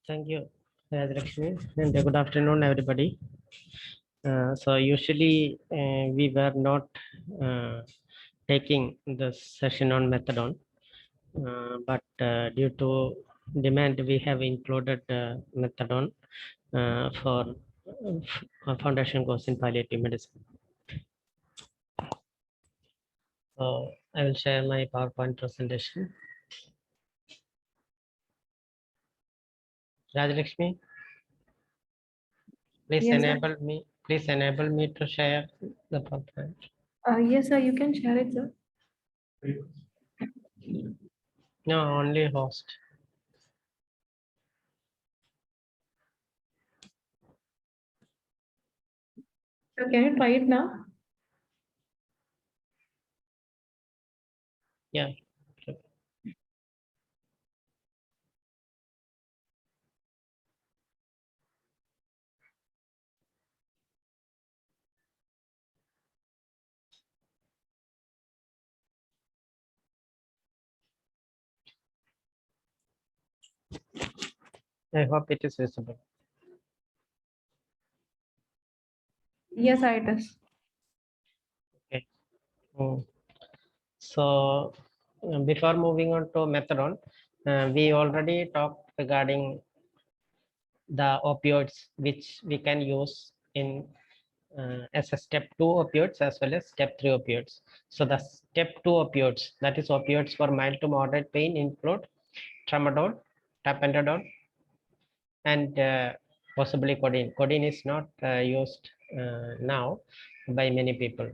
Thank you, Rajlakshmi, and good afternoon, everybody. So usually we were not uh, taking the session on methadone, but due to demand, we have included methadone for foundation course in palliative medicine. So I will share my PowerPoint presentation. Rajlakshmi, please Yes, sir. enable me. Please enable me to share the PowerPoint. Yes, sir. You can share it, sir. No, only host. So can you try it now? Yeah. I hope it is visible. Yes, sir, it is. Okay. So before moving on to methadone, we already talked regarding the opioids which we can use in as a step 2 opioids as well as step 3 opioids. So the step 2 opioids, that is opioids for mild to moderate pain, include tramadol, tapentadol, and possibly codeine. Codeine is not used now by many people.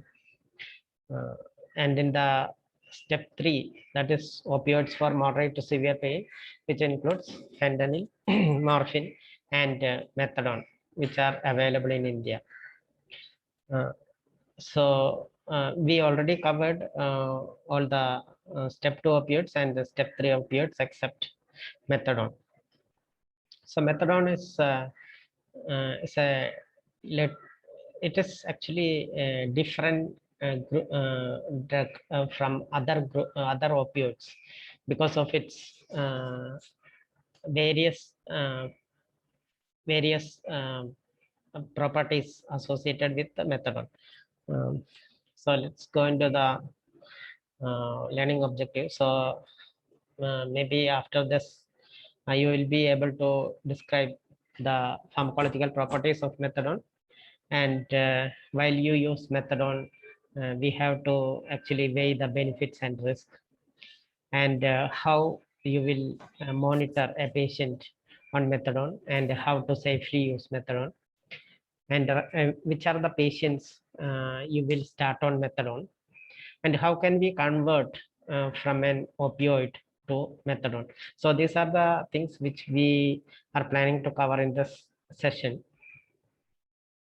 And in the step 3, that is opioids for moderate to severe pain, which includes fentanyl, morphine, and methadone, which are available in India. So we already covered all the step 2 opioids and the step 3 opioids except methadone. So methadone is a it is actually a different drug from other opioids because of its various properties associated with the methadone. So let's go into the learning objective. So maybe after this you will be able to describe the pharmacological properties of methadone, and while you use methadone we have to actually weigh the benefits and risk, and how you will monitor a patient on methadone, and how to safely use methadone, and which are the patients you will start on methadone, and how can we convert from an opioid to methadone. So these are the things which we are planning to cover in this session.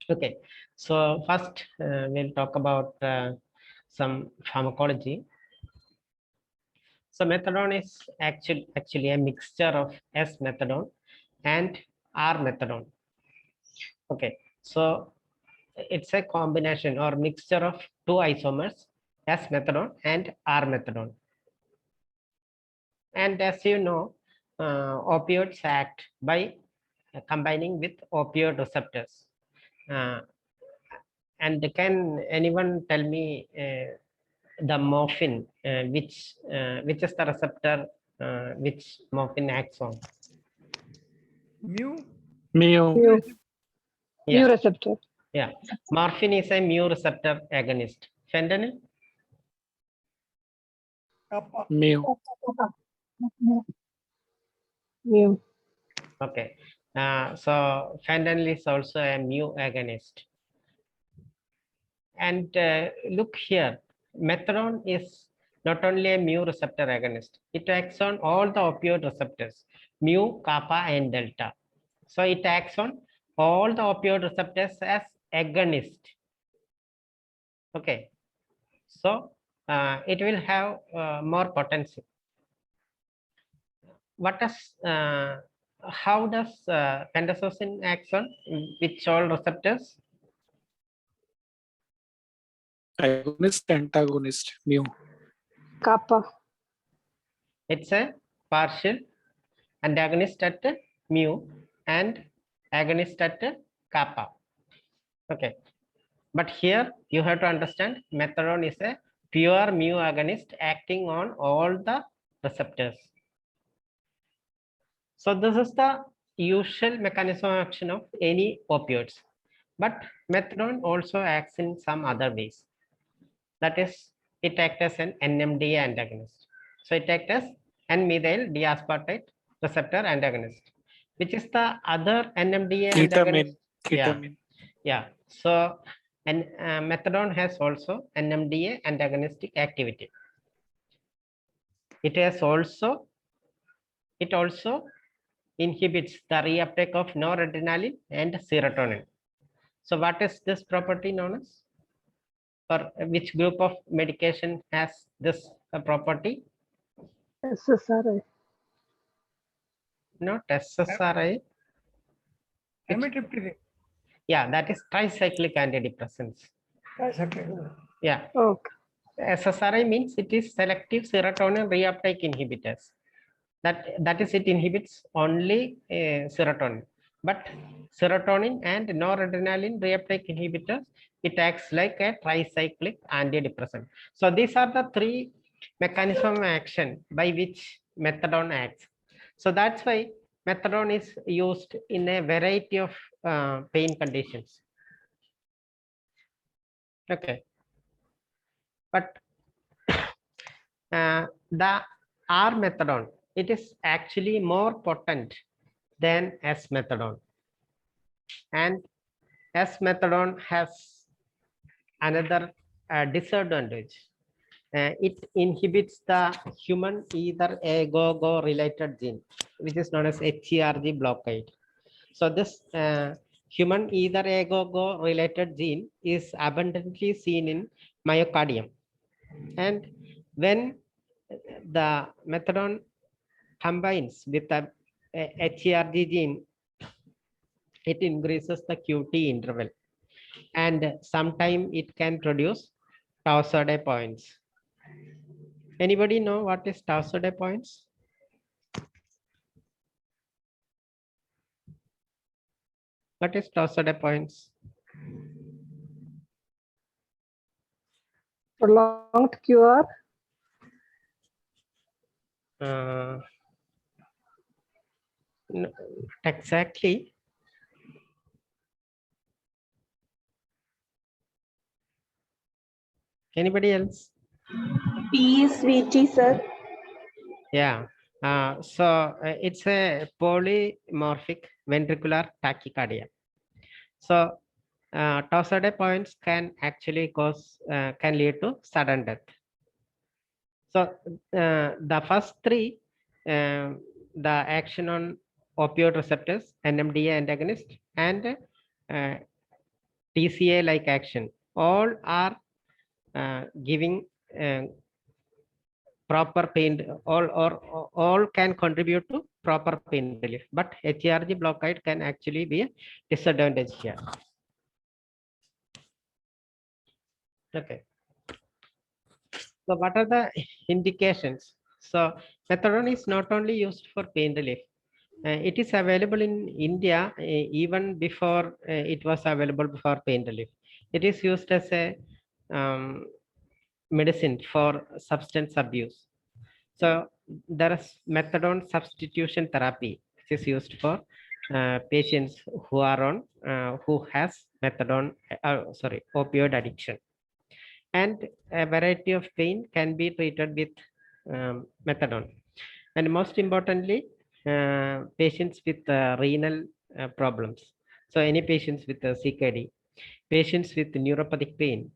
Okay, so first we'll talk about some pharmacology. So methadone is actually a mixture of S-methadone and R-methadone. Okay, so it's a combination or mixture of two isomers, S-methadone and R-methadone. And as you know, opioids act by combining with opioid receptors. And can anyone tell me the morphine, which is the receptor which morphine acts on? Mu. Mu Yeah, receptor. yeah. Morphine is a mu receptor agonist. Fentanyl? Kappa. Mu. Mu. Okay. So fentanyl is also a mu agonist. And look here, methadone is not only a mu receptor agonist, it acts on all the opioid receptors, mu, kappa, and delta. So it acts on all the opioid receptors as agonist. Okay. So it will have more potency. What does how does pentazocine acts on which all receptors? Agonist, antagonist. Mu. Kappa. It's a partial antagonist at mu and agonist at kappa. Okay, but here you have to understand methadone is a pure mu agonist acting on all the receptors. So this is the usual mechanism of action of any opioids, but methadone also acts in some other ways. That is, it acts as an NMDA antagonist. So it acts as N-methyl diaspartate receptor antagonist, which is the other NMDA antagonist. Ketamine. Yeah. So and methadone has also NMDA antagonistic activity. It also inhibits the reuptake of noradrenaline and serotonin. So what is this property known as? Or which group of medication has this property? SSRI. Not SSRI. Amitriptyline. Yeah, that is tricyclic antidepressants. Yeah. Okay. SSRI means it is selective serotonin reuptake inhibitors. That is, it inhibits only serotonin, but serotonin and noradrenaline reuptake inhibitors, it acts like a tricyclic antidepressant. So these are the three mechanism of action by which methadone acts. So that's why methadone is used in a variety of pain conditions. Okay, but the R-methadone, it is actually more potent than S-methadone, and S-methadone has another disadvantage. It inhibits the human either agogo related gene, which is known as HERG blockade. So this human either agogo related gene is abundantly seen in myocardium, and when the methadone combines with the HERG gene, it increases the QT interval, and sometimes it can produce Tau-Sode points. Anybody know what is Tau-Sode points? What is Tau-Sode points? Prolonged QR. No, exactly. Anybody else? PSVT, sir. Yeah. It's a polymorphic ventricular tachycardia. So Tau-Sode points can actually can lead to sudden death. So the first three, the action on opioid receptors, NMDA antagonist, and TCA-like action, all are giving proper pain, all can contribute to proper pain relief, but HERG blockade can actually be a disadvantage here. Okay. So what are the indications? So methadone is not only used for pain relief. It is available in India even before it was available for pain relief. It is used as a medicine for substance abuse. So there is methadone substitution therapy, which is used for patients who are on who has methadone, opioid addiction. And a variety of pain can be treated with methadone. And most importantly, patients with renal problems. So any patients with CKD, patients with neuropathic pain,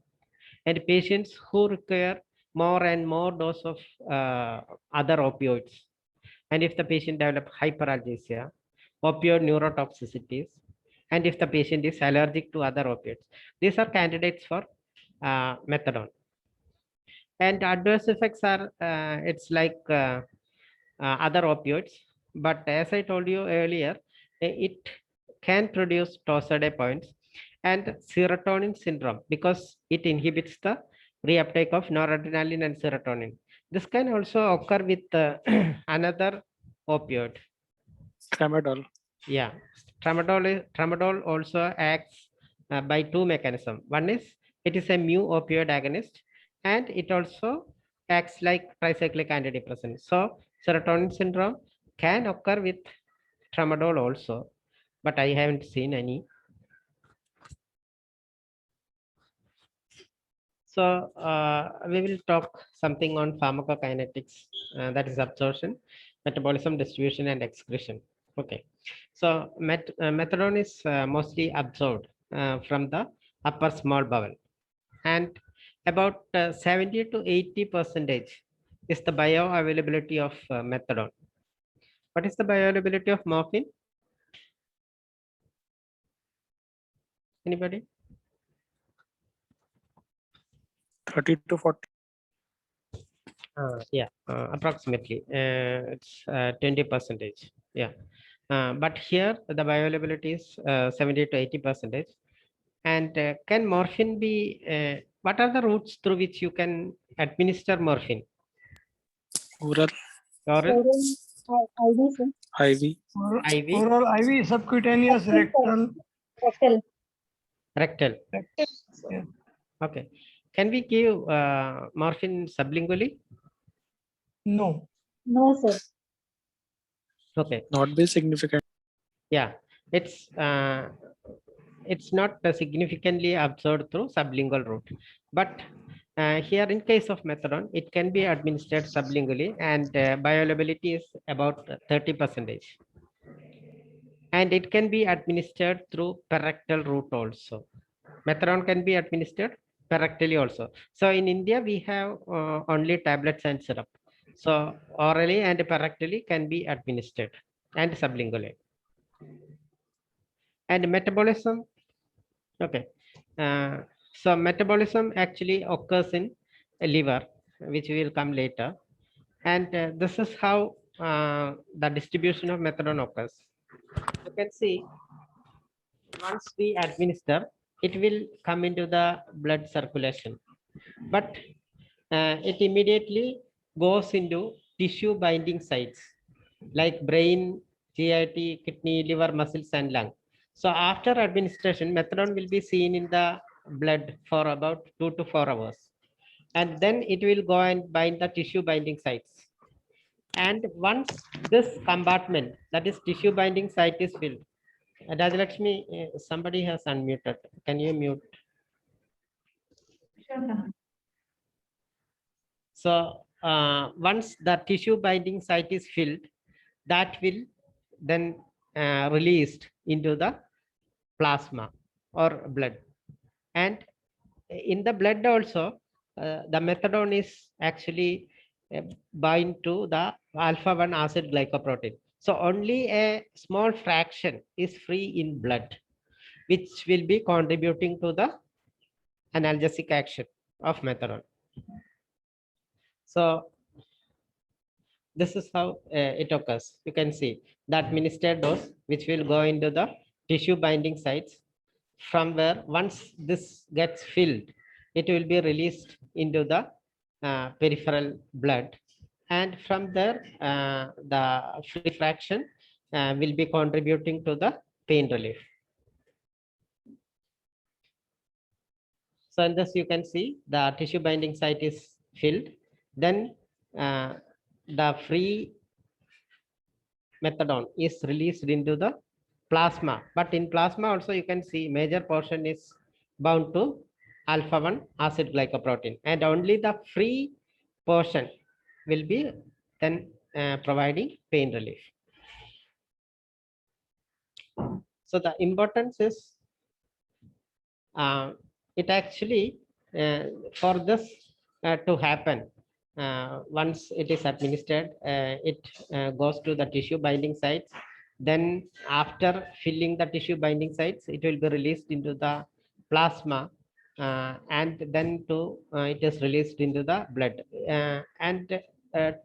and patients who require more and more dose of other opioids. And if the patient develops hyperalgesia, opioid neurotoxicities, and if the patient is allergic to other opioids, these are candidates for methadone. And adverse effects are, it's like other opioids, but as I told you earlier, it can produce Tau-Sode points and serotonin syndrome because it inhibits the reuptake of noradrenaline and serotonin. This can also occur with another opioid. Tramadol. Yeah, tramadol also acts by two mechanisms. One is it is a mu opioid agonist, and it also acts like tricyclic antidepressant. So serotonin syndrome can occur with tramadol also, but I haven't seen any. So we will talk something on pharmacokinetics, that is absorption, metabolism, distribution, and excretion. Okay, so methadone is mostly absorbed from the upper small bowel, and about 70 to 80% is the bioavailability of methadone. What is the bioavailability of morphine? Anybody? 30 to 40. Yeah, approximately. It's 20%. Yeah. But here the bioavailability is 70 to 80%. And can morphine be, what are the routes through which you can administer morphine? Oral, Oral, IV, IV, Oral, IV, subcutaneous, rectal. rectal. Yeah. Okay. Can we give morphine sublingually? No. Okay. not be significant. Yeah, it's not significantly absorbed through sublingual route, but here in case of methadone, it can be administered sublingually, and bioavailability is about 30%, and it can be administered through parectal route also. Methadone can be administered parectally also. So in India, we have only tablets and syrup. So orally and parectally can be administered, and sublingually. And metabolism, okay. So metabolism actually occurs in a liver, which will come later. And this is how the distribution of methadone occurs. You can see once we administer, it will come into the blood circulation, but it immediately goes into tissue binding sites like brain, GIT, kidney, liver, muscles, and lung. So after administration, methadone will be seen in the blood for about 2 to 4 hours. And then it will go and bind the tissue binding sites. And once this compartment, that is tissue binding site, is filled, Rajlakshmi, somebody has unmuted. Can you mute? So once the tissue binding site is filled, that will then released into the plasma or blood. And in the blood also, the methadone is actually bind to the alpha-1 acid glycoprotein. So only a small fraction is free in blood, which will be contributing to the analgesic action of methadone. So this is how it occurs. You can see the administered dose, which will go into the tissue binding sites, from where once this gets filled, it will be released into the peripheral blood. And from there, the free fraction will be contributing to the pain relief. So in this, you can see the tissue binding site is filled. Then the free methadone is released into the plasma. But in plasma also, you can see major portion is bound to alpha-1 acid glycoprotein, and only the free portion will be then providing pain relief. So the importance is it actually for this to happen, once it is administered, it goes to the tissue binding sites. Then after filling the tissue binding sites, it will be released into the plasma, and then it is released into the blood. And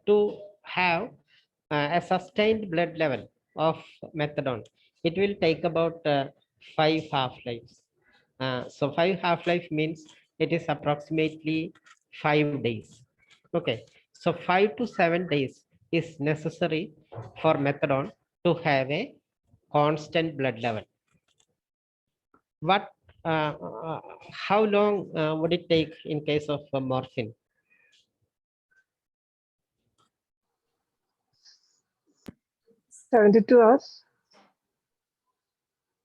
to have a sustained blood level of methadone, it will take about 5 half-lives. So 5 half-life means it is approximately 5 days. Okay, so 5 to 7 days is necessary for methadone to have a constant blood level. What, how long would it take in case of morphine? 72 hours.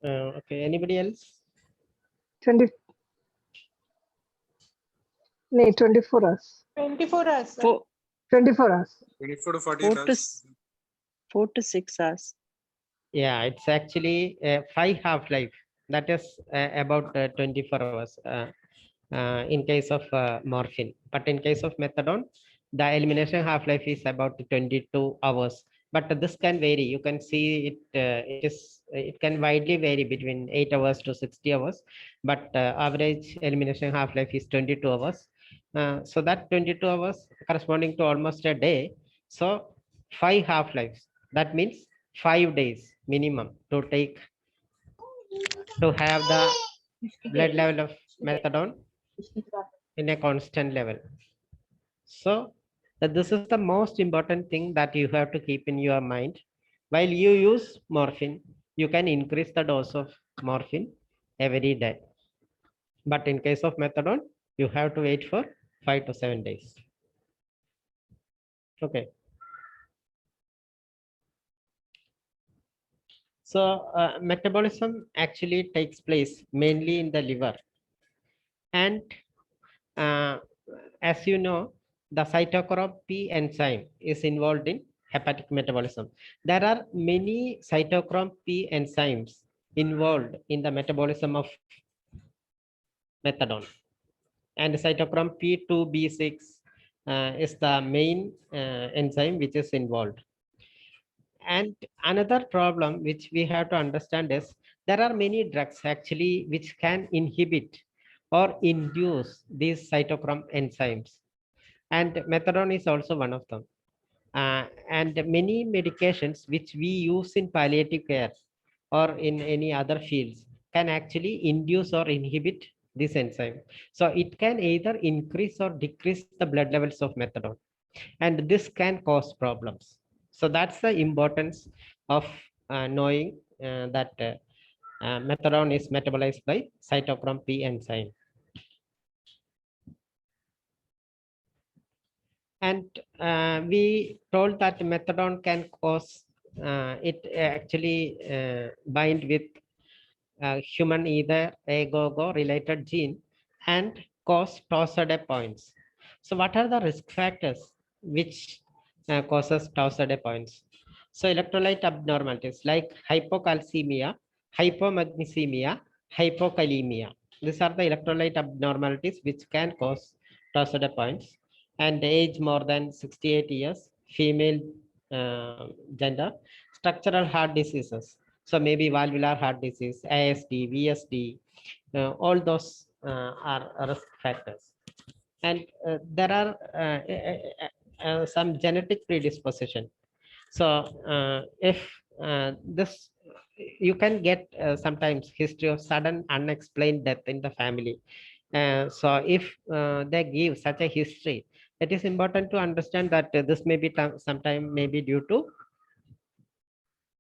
Okay, anybody else? 20. No, 24 hours. 24 hours, sir. 24 hours. 24 to 40 4 to hours. 4 to 6 hours. Yeah, it's actually 5 half-life. That is about 24 hours in case of morphine. But in case of methadone, the elimination half-life is about 22 hours. But this can vary. You can see it. It can widely vary between 8 hours to 60 hours. But average elimination half-life is 22 hours. So that 22 hours corresponding to almost a day. So 5 half-lives. That means 5 days minimum to have the blood level of methadone in a constant level. So this is the most important thing that you have to keep in your mind. While you use morphine, you can increase the dose of morphine every day. But in case of methadone, you have to wait for 5 to 7 days. Okay. So metabolism actually takes place mainly in the liver. And as you know, the cytochrome P enzyme is involved in hepatic metabolism. There are many cytochrome P enzymes involved in the metabolism of methadone. And cytochrome P2B6 is the main enzyme which is involved. And another problem which we have to understand is there are many drugs actually which can inhibit or induce these cytochrome enzymes. And methadone is also one of them. And many medications which we use in palliative care or in any other fields can actually induce or inhibit this enzyme. So it can either increase or decrease the blood levels of methadone. And this can cause problems. So that's the importance of knowing that methadone is metabolized by cytochrome P enzyme. And we told that methadone can cause, it actually bind with human either agogo related gene and cause tau points. So what are the risk factors which causes tau points? So electrolyte abnormalities like hypocalcemia, hypomagnesemia, hypokalemia. These are the electrolyte abnormalities which can cause tau points. And age more than 68 years, female gender, structural heart diseases. So maybe valvular heart disease, ASD, VSD, all those are risk factors. And there are some genetic predisposition. So if this, you can get sometimes history of sudden unexplained death in the family. So if they give such a history, it is important to understand that this may be sometime maybe due to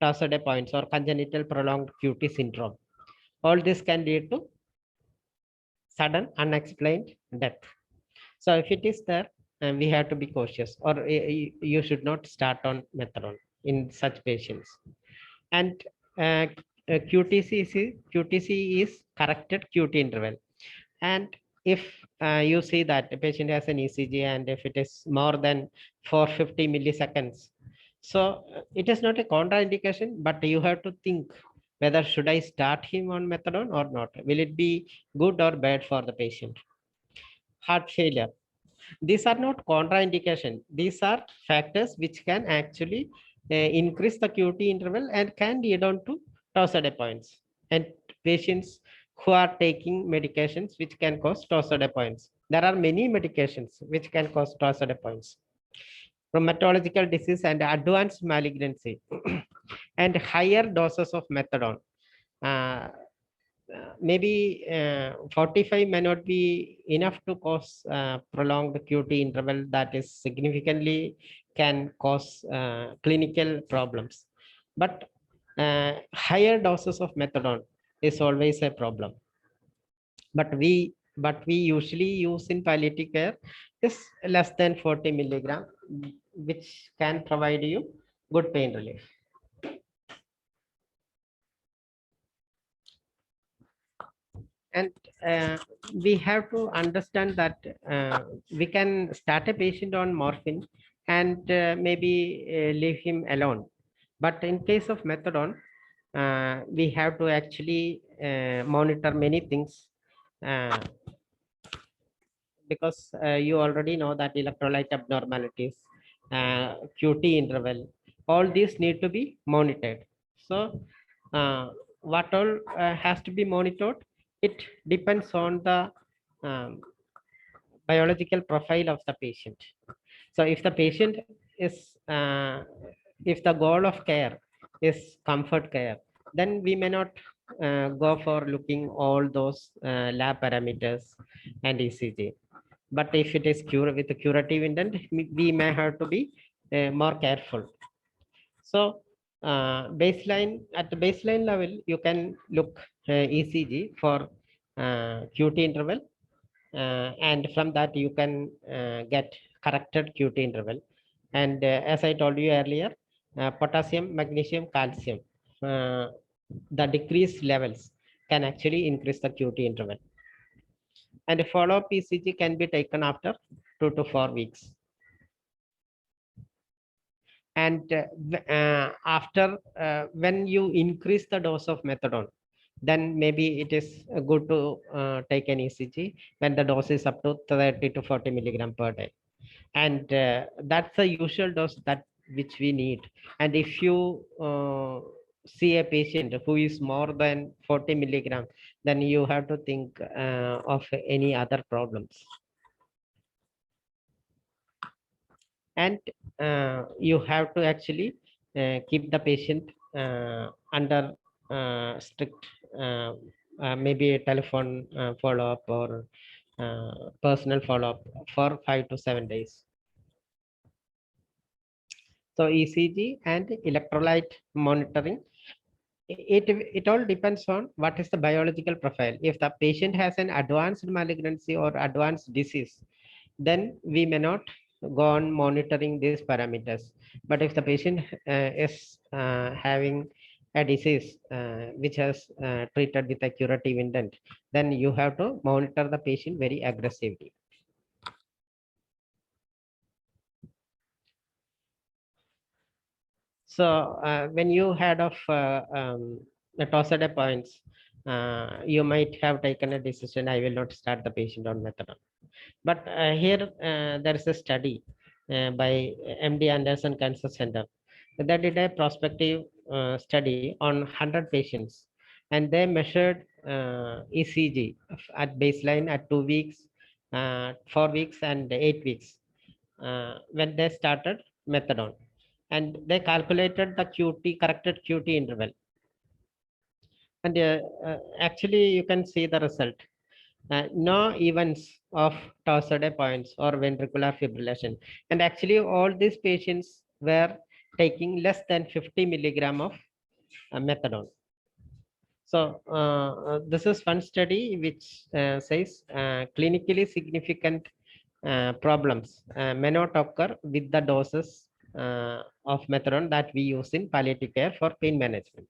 tau points or congenital prolonged QT syndrome. All this can lead to sudden unexplained death. So if it is there, we have to be cautious, or you should not start on methadone in such patients. And QTC is corrected QT interval. And if you see that the patient has an ECG and if it is more than 450 milliseconds, so it is not a contraindication, but you have to think whether should I start him on methadone or not. Will it be good or bad for the patient? Heart failure. These are not contraindication. These are factors which can actually increase the QT interval and can lead on to tau points. And patients who are taking medications which can cause tau points. There are many medications which can cause tau points. Rheumatological disease and advanced malignancy and higher doses of methadone. Maybe 45 may not be enough to cause prolonged QT interval that is significantly can cause clinical problems. But higher doses of methadone is always a problem. But we usually use in palliative care is less than 40 milligram, which can provide you good pain relief. And we have to understand that we can start a patient on morphine and maybe leave him alone. But in case of methadone, we have to actually monitor many things, because you already know that electrolyte abnormalities, QT interval, all these need to be monitored. So what all has to be monitored? It depends on the biological profile of the patient. So if the patient is, if the goal of care is comfort care, then we may not go for looking all those lab parameters and ECG. But if it is with a curative intent, we may have to be more careful. So baseline, at the baseline level, you can look ECG for QT interval, and from that you can get corrected QT interval. And as I told you earlier, potassium, magnesium, calcium, the decreased levels can actually increase the QT interval. And a follow-up ECG can be taken after 2 to 4 weeks. And after when you increase the dose of methadone, then maybe it is good to take an ECG when the dose is up to 30 to 40 milligram per day. And that's the usual dose that which we need. And if you see a patient who is more than 40 milligram, then you have to think of any other problems. And you have to actually keep the patient under strict maybe a telephone follow-up or personal follow-up for 5 to 7 days. So ECG and electrolyte monitoring, it all depends on what is the biological profile. If the patient has an advanced malignancy or advanced disease, then we may not go on monitoring these parameters. But if the patient is having a disease which has treated with a curative intent, then you have to monitor the patient very aggressively. So when you had of the Tosada points, you might have taken a decision, I will not start the patient on methadone. But here there is a study by MD Anderson Cancer Center that did a prospective study on 100 patients, and they measured ECG at baseline at 2 weeks, 4 weeks, and 8 weeks when they started methadone, and they calculated the QT, corrected QT interval, and actually you can see the result. No events of Torsade points or ventricular fibrillation. And actually all these patients were taking less than 50 milligram of methadone. So this is one study which says clinically significant problems may not occur with the doses of methadone that we use in palliative care for pain management.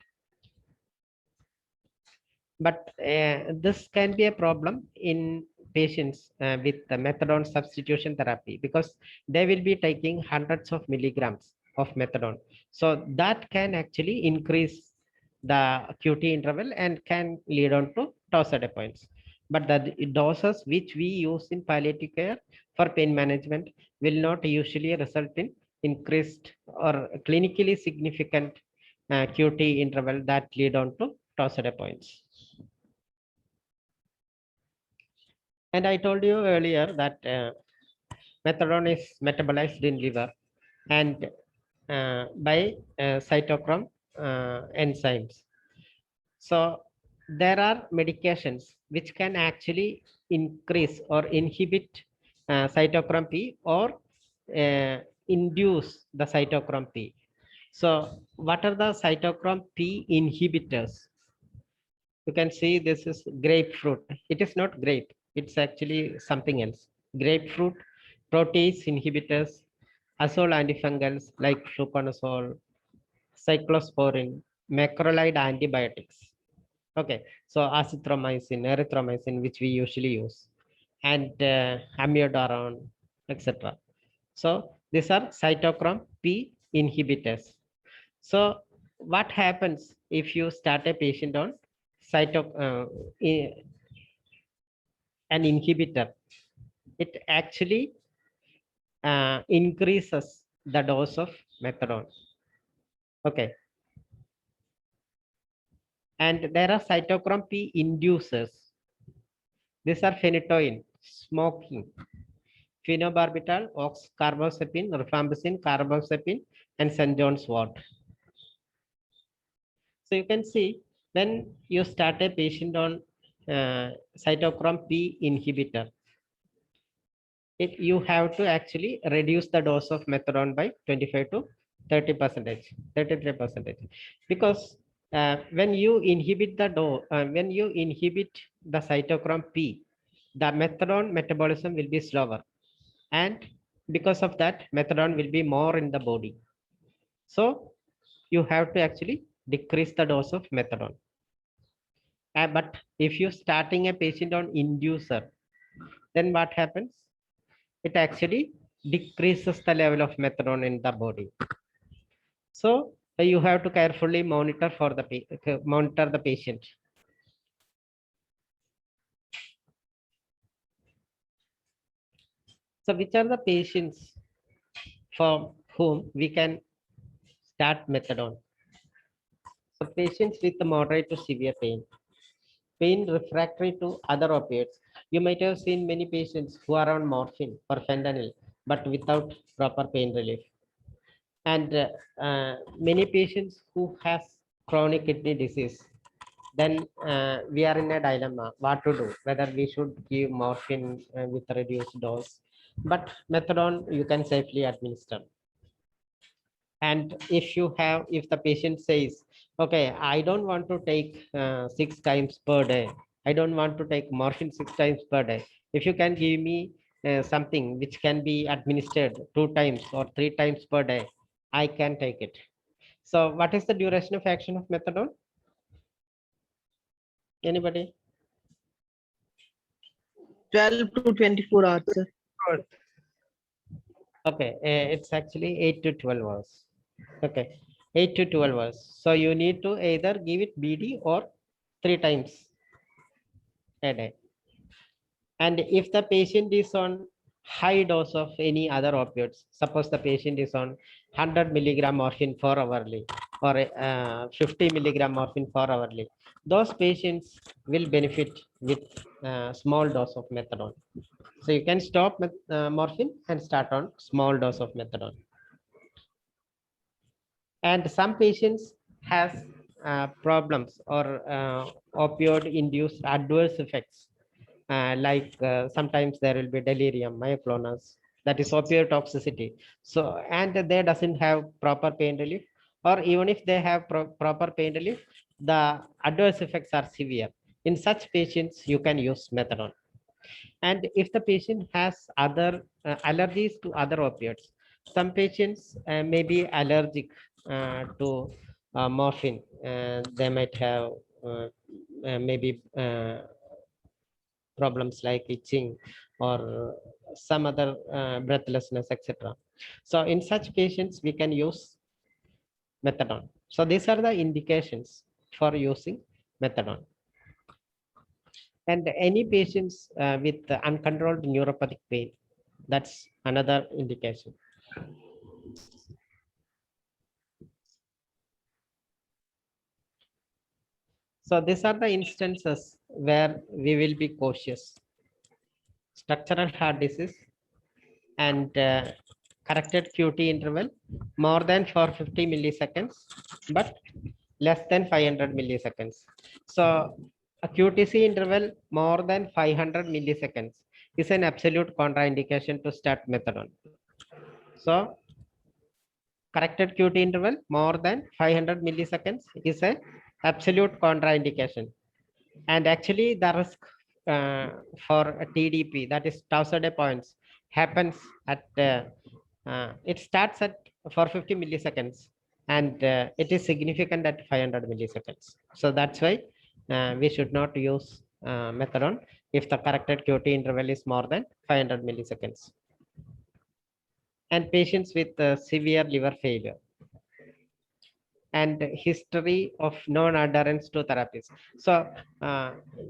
But this can be a problem in patients with the methadone substitution therapy, because they will be taking hundreds of milligrams of methadone. So that can actually increase the QT interval and can lead on to Torsade points. But the doses which we use in palliative care for pain management will not usually result in increased or clinically significant QT interval that lead on to Torsade points. And I told you earlier that methadone is metabolized in liver and by cytochrome enzymes. So there are medications which can actually increase or inhibit cytochrome P or induce the cytochrome P. So what are the cytochrome P inhibitors? You can see this is grapefruit. It is not grape. It's actually something else. Grapefruit, protease inhibitors, azole antifungals like fluconazole, cyclosporin, macrolide antibiotics. Okay, so azithromycin, erythromycin, which we usually use, and amiodarone, etc. So these are cytochrome P inhibitors. So what happens if you start a patient on an inhibitor? It actually increases the dose of methadone. Okay. And there are cytochrome P inducers. These are phenytoin, smoking, phenobarbital, oxcarbazepine, rifampicin, carbamazepine, and St. John's wort. So you can see when you start a patient on cytochrome P inhibitor, you have to actually reduce the dose of methadone by 25 to 30%, 33%, because when you inhibit the cytochrome P, the methadone metabolism will be slower, and because of that, methadone will be more in the body. So you have to actually decrease the dose of methadone. But if you're starting a patient on inducer, then what happens? It actually decreases the level of methadone in the body. So you have to carefully monitor the patient. So which are the patients for whom we can start methadone? So patients with moderate to severe pain refractory to other opiates. You might have seen many patients who are on morphine or fentanyl, but without proper pain relief. And many patients who has chronic kidney disease, then we are in a dilemma what to do, whether we should give morphine with a reduced dose, but methadone you can safely administer. And if the patient says, okay, I don't want to take 6 times per day, I don't want to take morphine 6 times per day, if you can give me something which can be administered 2 times or 3 times per day, I can take it. So what is the duration of action of methadone? Anybody? 12 to 24 hours, sir. Okay, it's actually 8 to 12 hours. Okay, 8 to 12 hours. So you need to either give it BD or 3 times a day. And if the patient is on high dose of any other opioids, suppose the patient is on 100 milligram morphine 4 hourly or 50 milligram morphine 4 hourly, those patients will benefit with small dose of methadone. So you can stop morphine and start on small dose of methadone. And some patients has problems or opioid induced adverse effects. Sometimes there will be delirium, myoclonus, that is opioid toxicity. So, and they doesn't have proper pain relief, or even if they have proper pain relief, the adverse effects are severe. In such patients, you can use methadone. And if the patient has other allergies to other opioids, some patients may be allergic to morphine. They might have maybe problems like itching or some other breathlessness, etc. So in such patients, we can use methadone. So these are the indications for using methadone. And any patients with uncontrolled neuropathic pain, that's another indication. So these are the instances where we will be cautious. Structural heart disease and corrected QT interval more than 450 milliseconds, but less than 500 milliseconds. So a QTC interval more than 500 milliseconds is an absolute contraindication to start methadone. So corrected QT interval more than 500 milliseconds is a absolute contraindication. And actually the risk for a TDP, that is Tau-Sade points, happens at, it starts at 450 milliseconds and it is significant at 500 milliseconds. So that's why we should not use methadone if the corrected QT interval is more than 500 milliseconds. And patients with severe liver failure and history of non-adherence to therapies. So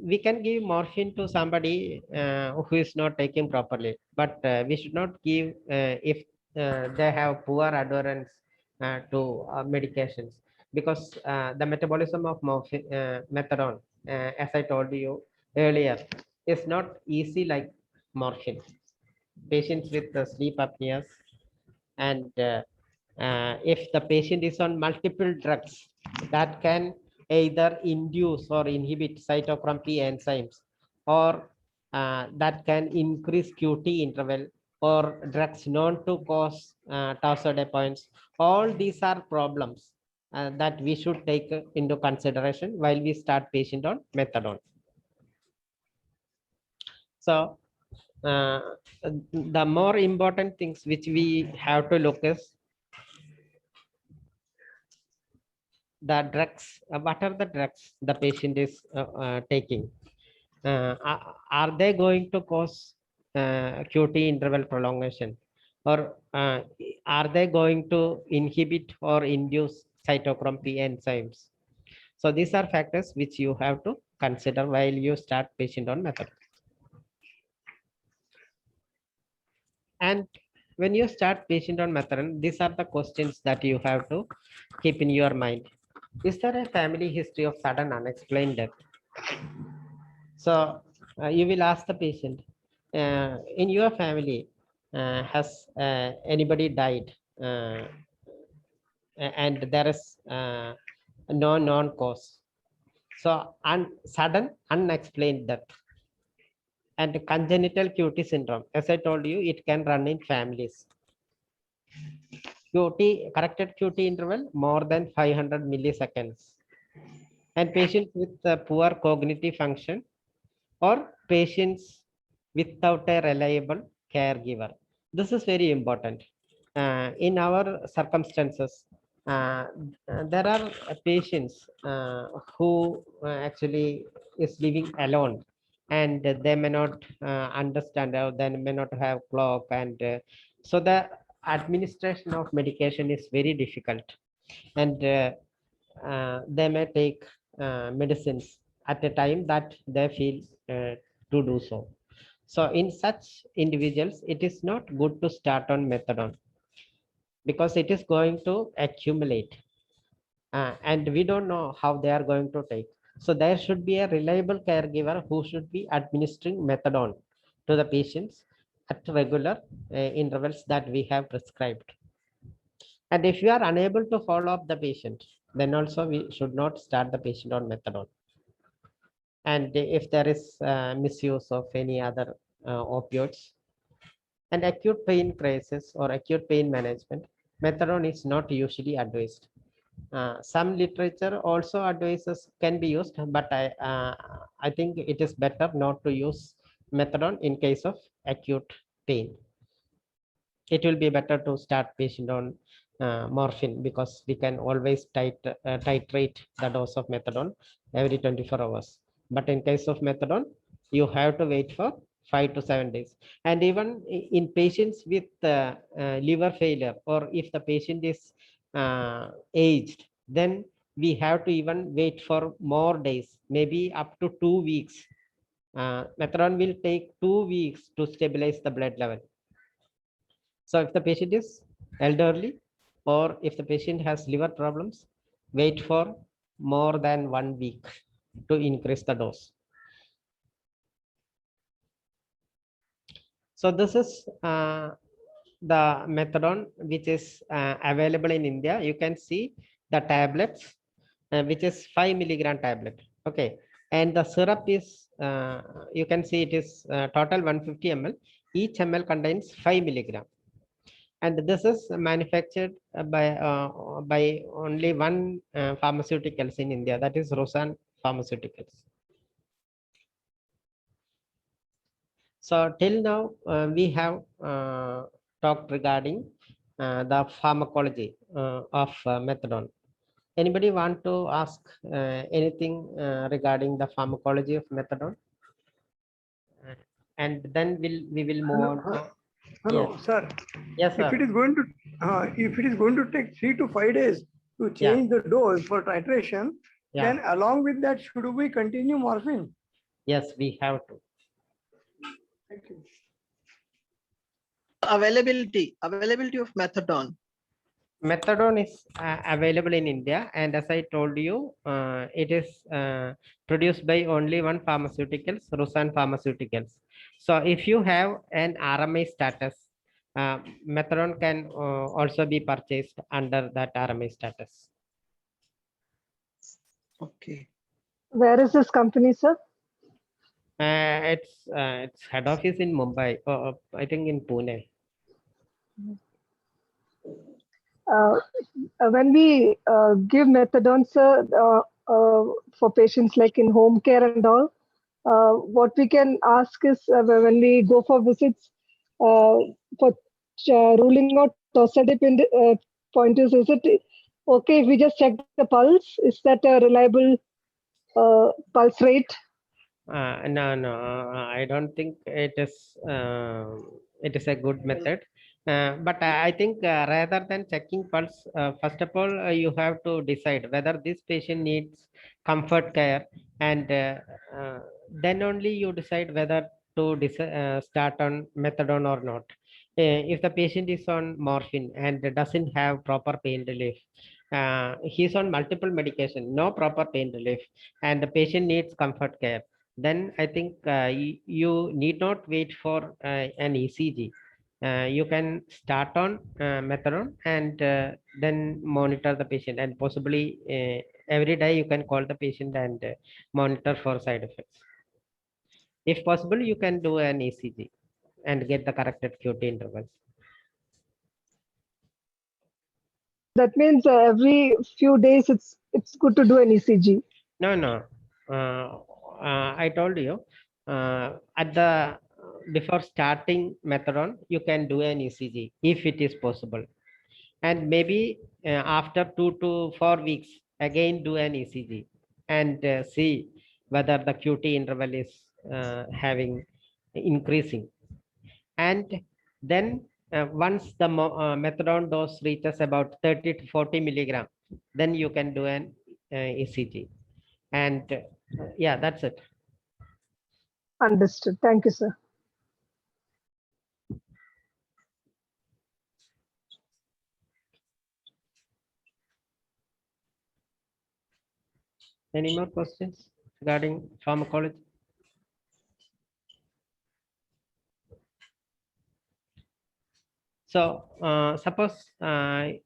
we can give morphine to somebody who is not taking properly, but we should not give if they have poor adherence to medications, because the metabolism of morphine, methadone, as I told you earlier, is not easy like morphine. Patients with sleep apneas and if the patient is on multiple drugs, that can either induce or inhibit cytochrome P enzymes, or that can increase QT interval, or drugs known to cause Tau-Sade points. All these are problems that we should take into consideration while we start patient on methadone. So the more important things which we have to look is the drugs. What are the drugs the patient is taking? Are they going to cause QT interval prolongation, or are they going to inhibit or induce cytochrome P enzymes? So these are factors which you have to consider while you start patient on methadone. And when you start patient on methadone, these are the questions that you have to keep in your mind. Is there a family history of sudden unexplained death? So you will ask the patient, in your family, has anybody died? And there is no known cause. So sudden unexplained death. And congenital QT syndrome, as I told you, it can run in families. QT, corrected QT interval more than 500 milliseconds. And patients with poor cognitive function, or patients without a reliable caregiver. This is very important. In our circumstances, there are patients who actually is living alone, and they may not understand, or they may not have clock, and so the administration of medication is very difficult, and they may take medicines at a time that they feel to do so. So in such individuals, it is not good to start on methadone, because it is going to accumulate and we don't know how they are going to take. So there should be a reliable caregiver who should be administering methadone to the patients at regular intervals that we have prescribed. And if you are unable to follow up the patient, then also we should not start the patient on methadone. And if there is misuse of any other opioids and acute pain crisis or acute pain management, methadone is not usually advised. Some literature also advises can be used, but I think it is better not to use methadone in case of acute pain. It will be better to start patient on morphine, because we can always titrate the dose of methadone every 24 hours. But in case of methadone, you have to wait for 5 to 7 days. And even in patients with liver failure, or if the patient is aged, then we have to even wait for more days, maybe up to 2 weeks. Methadone will take 2 weeks to stabilize the blood level. So if the patient is elderly, or if the patient has liver problems, wait for more than 1 week to increase the dose. So this is the methadone which is available in India. You can see the tablets, which is 5 milligram tablet. Okay, and the syrup is you can see it is total 150 ml. Each ml contains 5 milligram. And this is manufactured by only one pharmaceuticals in India, that is Rosan Pharmaceuticals. So till now, we have talked regarding the pharmacology of methadone. Anybody want to ask anything regarding the pharmacology of methadone? And then we will move on. Hello, sir. Yes, If it sir. is going to, if it is going to take 3 to 5 days to change the dose for titration, Yeah. then along with that, should we continue morphine? Yes, we have to. Thank you. Availability of methadone. Methadone is available in India, and as I told you, it is produced by only one pharmaceuticals, Rosan Pharmaceuticals. So if you have an RMA status, methadone can also be purchased under that RMA status. Okay. Where is this company, sir? Its head office in Mumbai, I think in Pune. When we give methadone, sir, for patients like in home care and all, what we can ask is when we go for visits for ruling out torsades pointers, is it okay if we just check the pulse? Is that a reliable pulse rate? No, I don't think it is a good method. But I think rather than checking pulse, first of all, you have to decide whether this patient needs comfort care, and then only you decide whether to start on methadone or not. If the patient is on morphine and doesn't have proper pain relief, he's on multiple medication, no proper pain relief, and the patient needs comfort care, then I think you need not wait for an ECG. You can start on methadone and then monitor the patient, and possibly every day you can call the patient and monitor for side effects. If possible, you can do an ECG and get the corrected QT intervals. That means every few days it's good to do an ECG. No. I told you at the before starting methadone, you can do an ECG if it is possible, and maybe after 2 to 4 weeks again do an ECG and see whether the QT interval is having increasing, and then once the methadone dose reaches about 30 to 40 milligram, then you can do an ECG. And yeah, that's it. Understood. Thank you, sir. Any more questions regarding pharmacology? So suppose the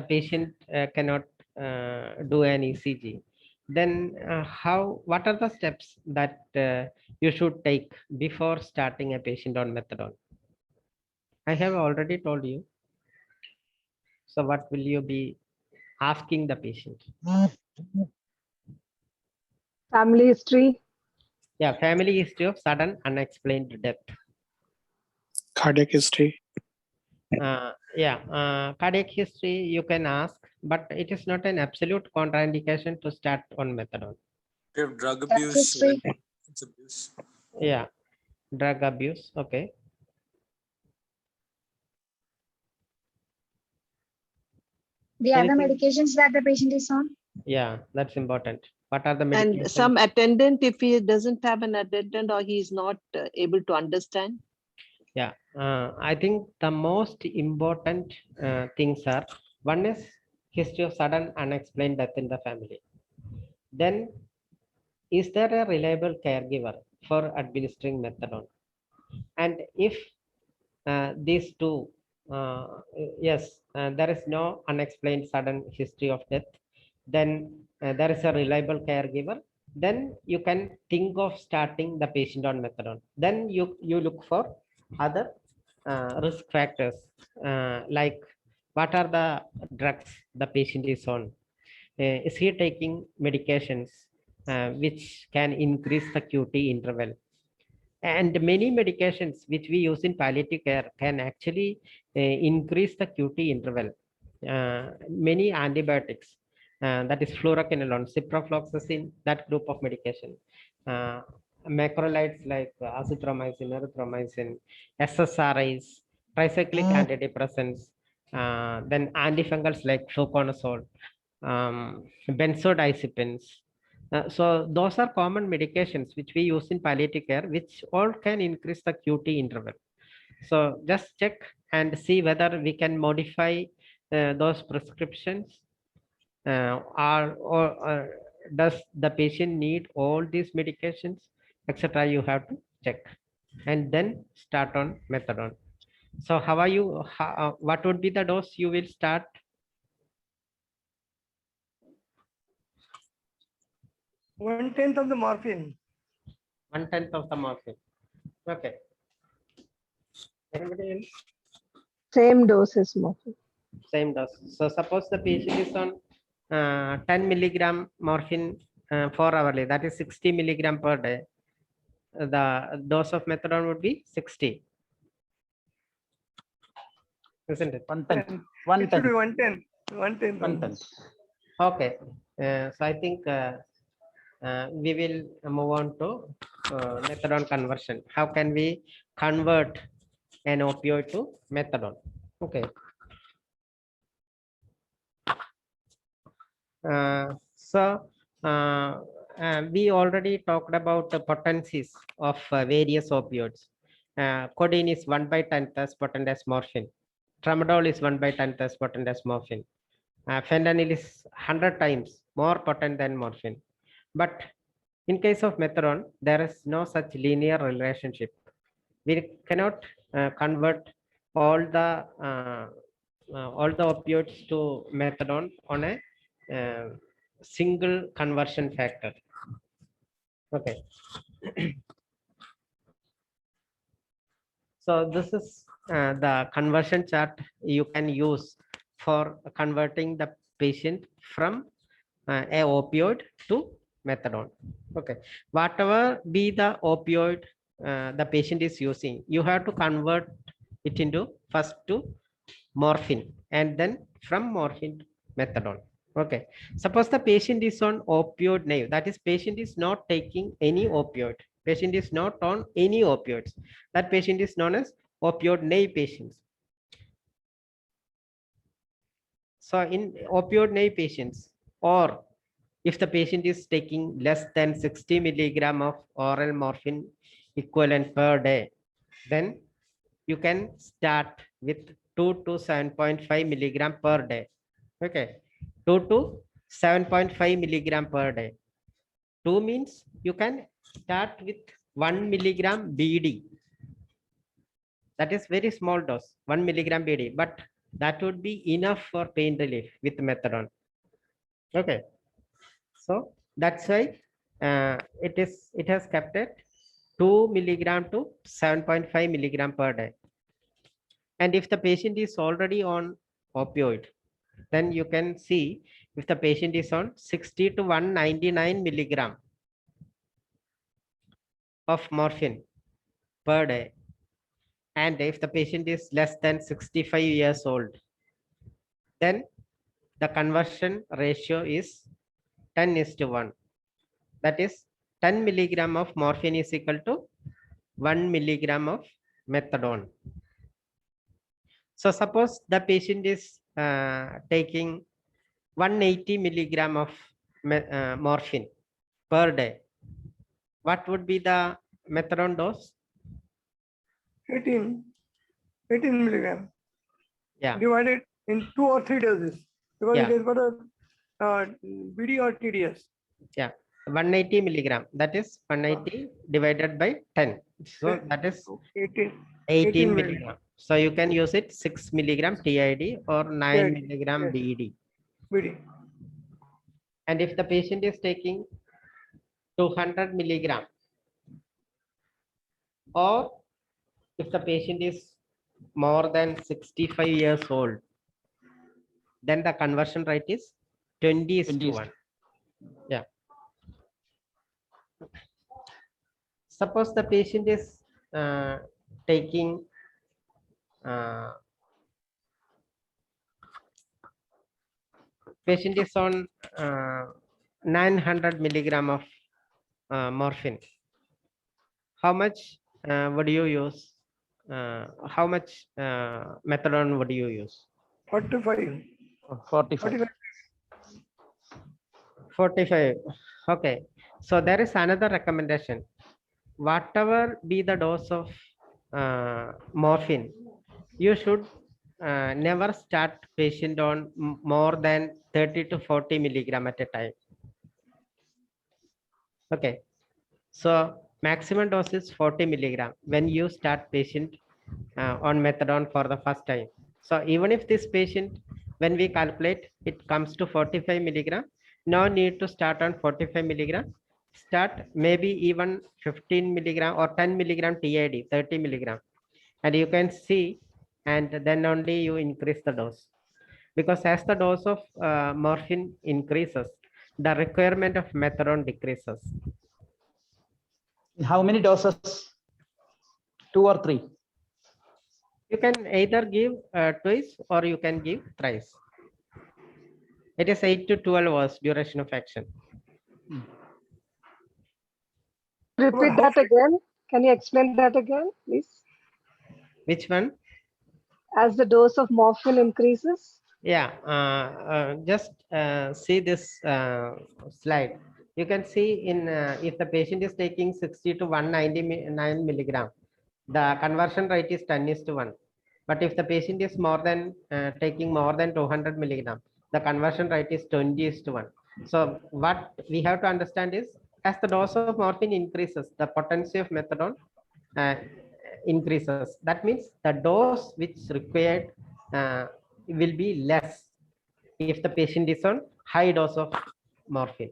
patient cannot do an ECG, then what are the steps that you should take before starting a patient on methadone? I have already told you. So what will you be asking the patient? Family history. Yeah, family history of sudden unexplained death. Cardiac history. Cardiac history you can ask, but it is not an absolute contraindication to start on methadone. If drug abuse, it's abuse. Yeah, drug abuse. Okay. The other Anything? medications that the patient is on? Yeah, that's important. What are the medications? And some attendant, if he doesn't have an attendant or he is not able to understand. Yeah, I think the most important things are, one is history of sudden unexplained death in the family. Then, is there a reliable caregiver for administering methadone? And if these two, yes, there is no unexplained sudden history of death, then there is a reliable caregiver, then you can think of starting the patient on methadone. Then you look for other risk factors, like what are the drugs the patient is on? Is he taking medications which can increase the QT interval? And many medications which we use in palliative care can actually increase the QT interval. Many antibiotics, that is fluoroquinolone, ciprofloxacin, that group of medication. Macrolides like azithromycin, erythromycin, SSRIs, tricyclic antidepressants, then antifungals like fluconazole, benzodiazepines. So those are common medications which we use in palliative care, which all can increase the QT interval. So just check and see whether we can modify those prescriptions, or does the patient need all these medications, etc. You have to check and then start on methadone. So how are you? What would be the dose you will start? 1/10 of the morphine. 1/10 of the morphine. Okay. Anybody else? Same dose as morphine. Same dose. So suppose the patient is on 10 milligram morphine 4 hourly, that is 60 milligram per day. The dose of methadone would be 60. Isn't it? 1/10. 1/10. It should be 1/10. 1/10. 1/10. Okay. So I think we will move on to methadone conversion. How can we convert an opioid to methadone? Okay. We already talked about the potencies of various opioids. Codeine is 1/10 as potent as morphine. Tramadol is 1/10 as potent as morphine. Fentanyl is 100 times more potent than morphine. But in case of methadone, there is no such linear relationship. We cannot convert all the opioids to methadone on a single conversion factor. Okay. So this is the conversion chart you can use for converting the patient from a opioid to methadone. Okay. Whatever be the opioid the patient is using, you have to convert it into first to morphine and then from morphine to methadone. Okay. Suppose the patient is on opioid naive, that is patient is not taking any opioid. Patient is not on any opioids. That patient is known as opioid naive patients. So in opioid naive patients, or if the patient is taking less than 60 milligram of oral morphine equivalent per day, then you can start with 2 to 7.5 milligram per day. Okay, 2 to 7.5 milligram per day. 2 means you can start with 1 milligram BD. That is very small dose, 1 milligram BD, but that would be enough for pain relief with methadone. Okay, so that's why it has kept at 2 milligram to 7.5 milligram per day. And if the patient is already on opioid, then you can see if the patient is on 60 to 199 milligram of morphine per day, and if the patient is less than 65 years old, then the conversion ratio is 10:1. That is 10 milligram of morphine is equal to 1 milligram of methadone. So suppose the patient is taking 180 milligram of morphine per day. What would be the methadone dose? 18 milligram. Yeah. Divided in 2 or 3 doses. Because Yeah. it is got a BD or TDS. Yeah, 180 milligram. That is 180 divided by 10. So that is 18 milligram. So you can use it 6 milligram TID or 9 milligram BD. BD. And if the patient is taking 200 milligram, or if the patient is more than 65 years old, then the conversion rate is 20:1. Yeah. Suppose the patient is taking patient is on 900 milligram of morphine. How much would you use? How much methadone would you use? 45. 45. 45. Okay. So there is another recommendation. Whatever be the dose of morphine, you should never start patient on more than 30 to 40 milligram at a time. Okay. So maximum dose is 40 milligram when you start patient on methadone for the first time. So even if this patient, when we calculate, it comes to 45 milligram, no need to start on 45 milligram. Start maybe even 15 milligram or 10 milligram TID, 30 milligram. And you can see, and then only you increase the dose. Because as the dose of morphine increases, the requirement of methadone decreases. How many doses? 2 or 3? You can either give twice or you can give thrice. It is 8 to 12 hours duration of action. Repeat that again. Can you explain that again, please? Which one? As the dose of morphine increases? Yeah, just see this slide. You can see in if the patient is taking 60 to 199 milligram, the conversion rate is 10:1. But if the patient is more than taking more than 200 milligram, the conversion rate is 20:1. So what we have to understand is, as the dose of morphine increases, the potency of methadone increases. That means the dose which required will be less if the patient is on high dose of morphine.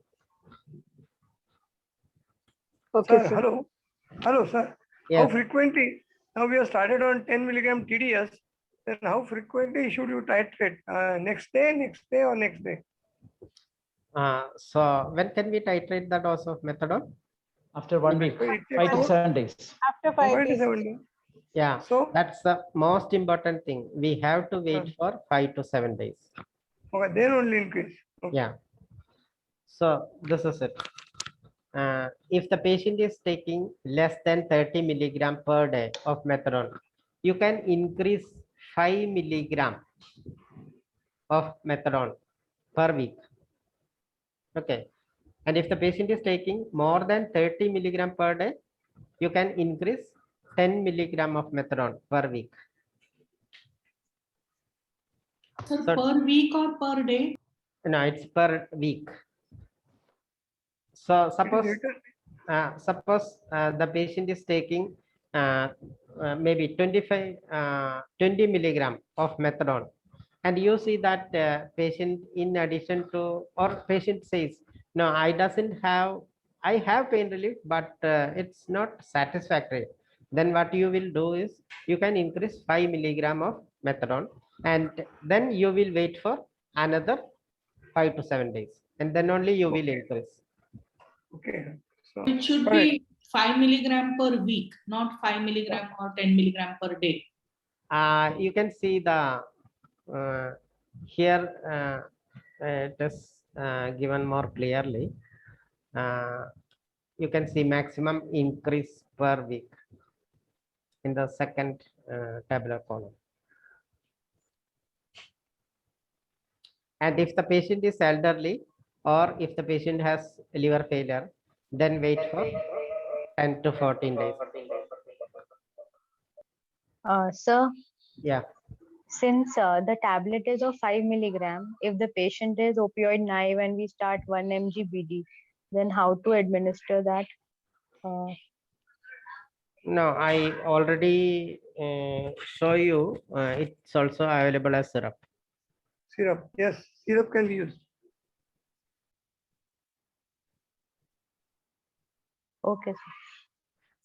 Okay, Sir, sir. hello. Hello, sir. Yes. How frequently, now we have started on 10 milligram TDS, then how frequently should you titrate? Next day, or next day? So when can we titrate the dose of methadone? After 1 week, So it 5 to takes 7 days. After 5 5 to days. 7 days. Yeah, So, that's the most important thing. We have to wait for 5 to 7 days. okay, then only increase. Okay. Yeah. So this is it. If the patient is taking less than 30 milligram per day of methadone, you can increase 5 milligram of methadone per week. Okay. And if the patient is taking more than 30 milligram per day, you can increase 10 milligram of methadone per week. Sir, So, per week or per day? No, it's per week. So suppose the patient is taking maybe 20 milligram of methadone, and you see that patient, in addition to, or patient says, no, I have pain relief, but it's not satisfactory. Then what you will do is you can increase 5 milligram of methadone, and then you will wait for another 5 to 7 days, and then only you will increase. Okay. So It should be 5 milligram per week, not 5 milligram or 10 milligram per day. You can see the here it is given more clearly. You can see maximum increase per week in the second tabular column. And if the patient is elderly, or if the patient has liver failure, then wait for 10 to 14 days. Sir, Yeah. since the tablet is of 5 milligram, if the patient is opioid naive and we start 1 mg BD, then how to administer that? No, I already show you. It's also available as syrup. Syrup, yes, syrup can be used. Okay, sir.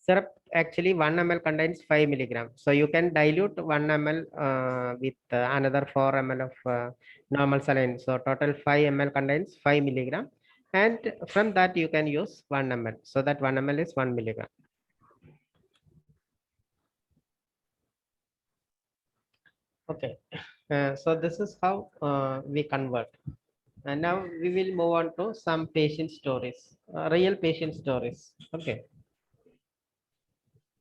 Syrup actually 1 ml contains 5 milligram. So you can dilute 1 ml with another 4 ml of normal saline. So total 5 ml contains 5 milligram. And from that you can use 1 ml. So that 1 ml is 1 milligram. Okay. So this is how we convert. And now we will move on to some patient stories, real patient stories. Okay.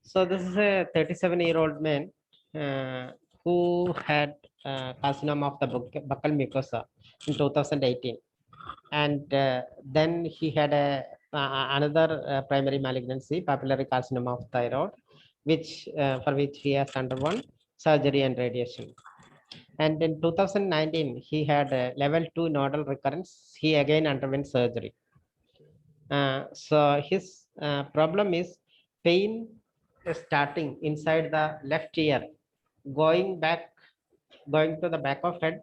So this is a 37-year-old man who had carcinoma of the buccal mucosa in 2018, and then he had another primary malignancy, papillary carcinoma of thyroid, which for which he has undergone surgery and radiation. And in 2019, he had a level 2 nodal recurrence. He again underwent surgery. So his problem is pain starting inside the left ear, going to the back of head,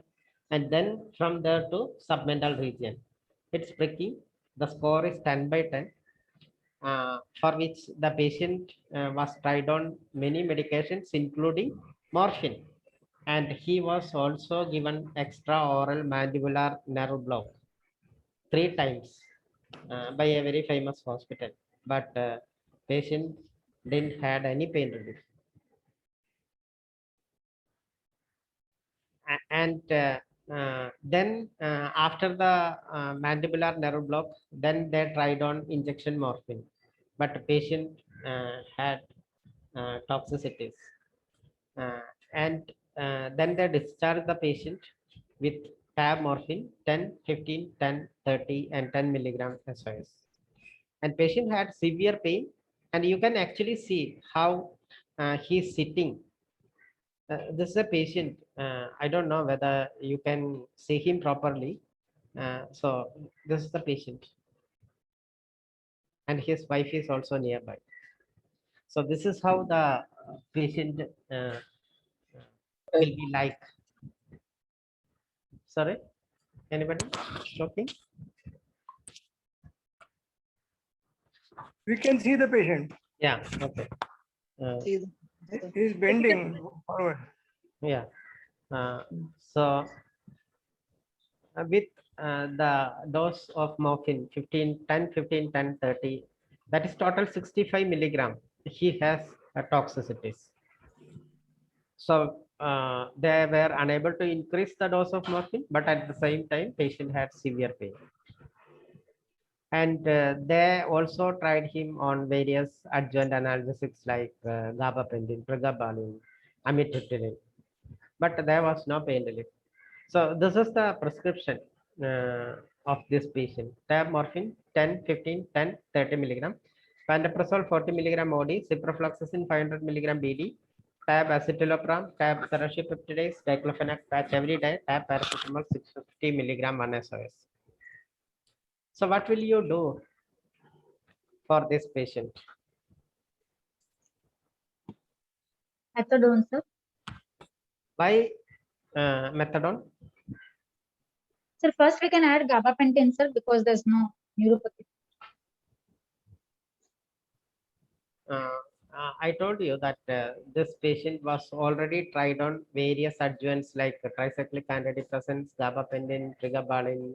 and then from there to submental region. It's pricky. The score is 10/10, for which the patient was tried on many medications, including morphine. And he was also given extra oral mandibular nerve block 3 times by a very famous hospital, but patient didn't had any pain relief. And then after the mandibular nerve block, then they tried on injection morphine, but the patient had toxicities. And then they discharged the patient with tab morphine 10, 15, 10, 30, and 10 milligram SOS. And patient had severe pain, and you can actually see how he's sitting. This is a patient. I don't know whether you can see him properly. So this is the patient, and his wife is also nearby. So this is how the patient will be like. Sorry, anybody talking? We can see the patient. Yeah. Okay. He's bending forward. Yeah. So with the dose of morphine 15, 10, 15, 10, 30, that is total 65 milligram. He has toxicities. So they were unable to increase the dose of morphine, but at the same time, patient had severe pain. And they also tried him on various adjuvant analgesics like gabapentin, pregabalin, amitriptyline, but there was no pain relief. So this is the prescription of this patient. Tab morphine 10, 15, 10, 30 milligram, pantoprazole 40 milligram OD, ciprofloxacin 500 milligram BD, tab acetalopram, tab serratiopeptidase, diclofenac patch every day, tab paracetamol 650 milligram 1 SOS. So what will you do for this patient? Methadone, sir. Why methadone? Sir, first we can add gabapentin, sir, because there's no neuropathy. I told you that this patient was already tried on various adjuvants like tricyclic antidepressants, gabapentin, pregabalin.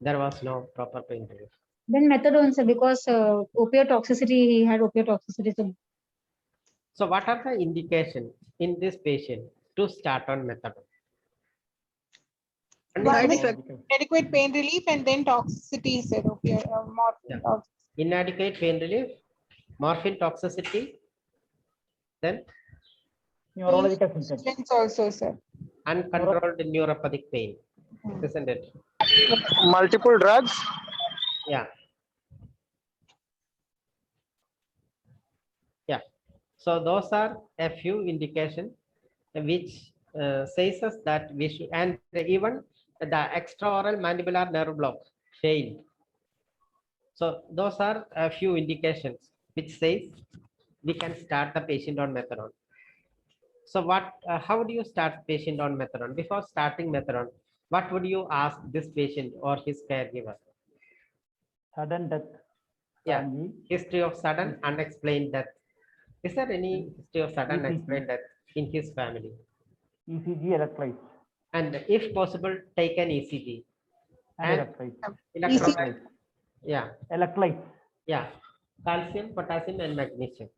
There was no proper pain relief. Then methadone, sir, because opioid toxicity, he had opioid toxicity. So what are the indications in this patient to start on methadone? Inadequate pain relief and then toxicity, said okay, morphine. Yeah. Inadequate pain relief, morphine toxicity, then neurological symptoms also, sir. Uncontrolled neuropathic pain, isn't it? Multiple drugs. Yeah. Yeah. So those are a few indications which says us that we should, and even the extraoral mandibular nerve block failed. So those are a few indications which says we can start the patient on methadone. So what? How do you start patient on methadone? Before starting methadone, what would you ask this patient or his caregiver? sudden death. Yeah, history of sudden unexplained death. Is there any history of sudden ECG. explained that in his family? ECG electrolytes And if possible, take an ECG. and And electrolytes. electrolyte. Yeah, Electrolytes. yeah. Calcium, potassium, and magnesium.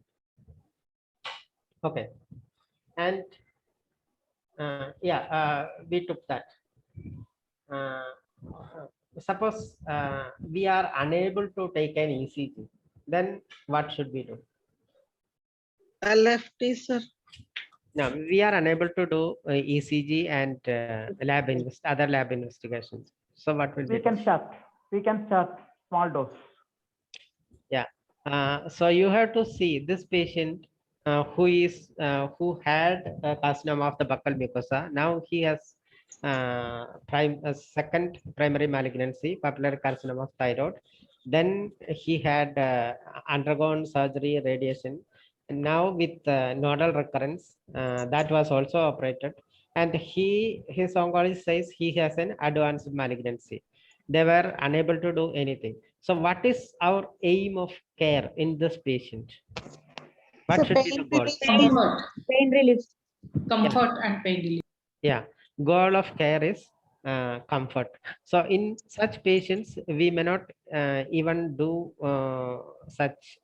Okay. And we took that. Suppose we are unable to take an ECG, then what should we do? LFT, sir. No, we are unable to do ECG and other lab investigations. So what will We we can do? start. We can start small dose. Yeah. So you have to see this patient who had carcinoma of the buccal mucosa. Now he has second primary malignancy, papillary carcinoma of thyroid. Then he had undergone surgery, radiation. And now with nodal recurrence, that was also operated. And his oncologist says he has an advanced malignancy. They were unable to do anything. So what is our aim of care in this patient? What So should be the pain goal? relief. Comfort, Pain relief. comfort and pain relief. Yeah, goal of care is comfort. So in such patients, we may not even do such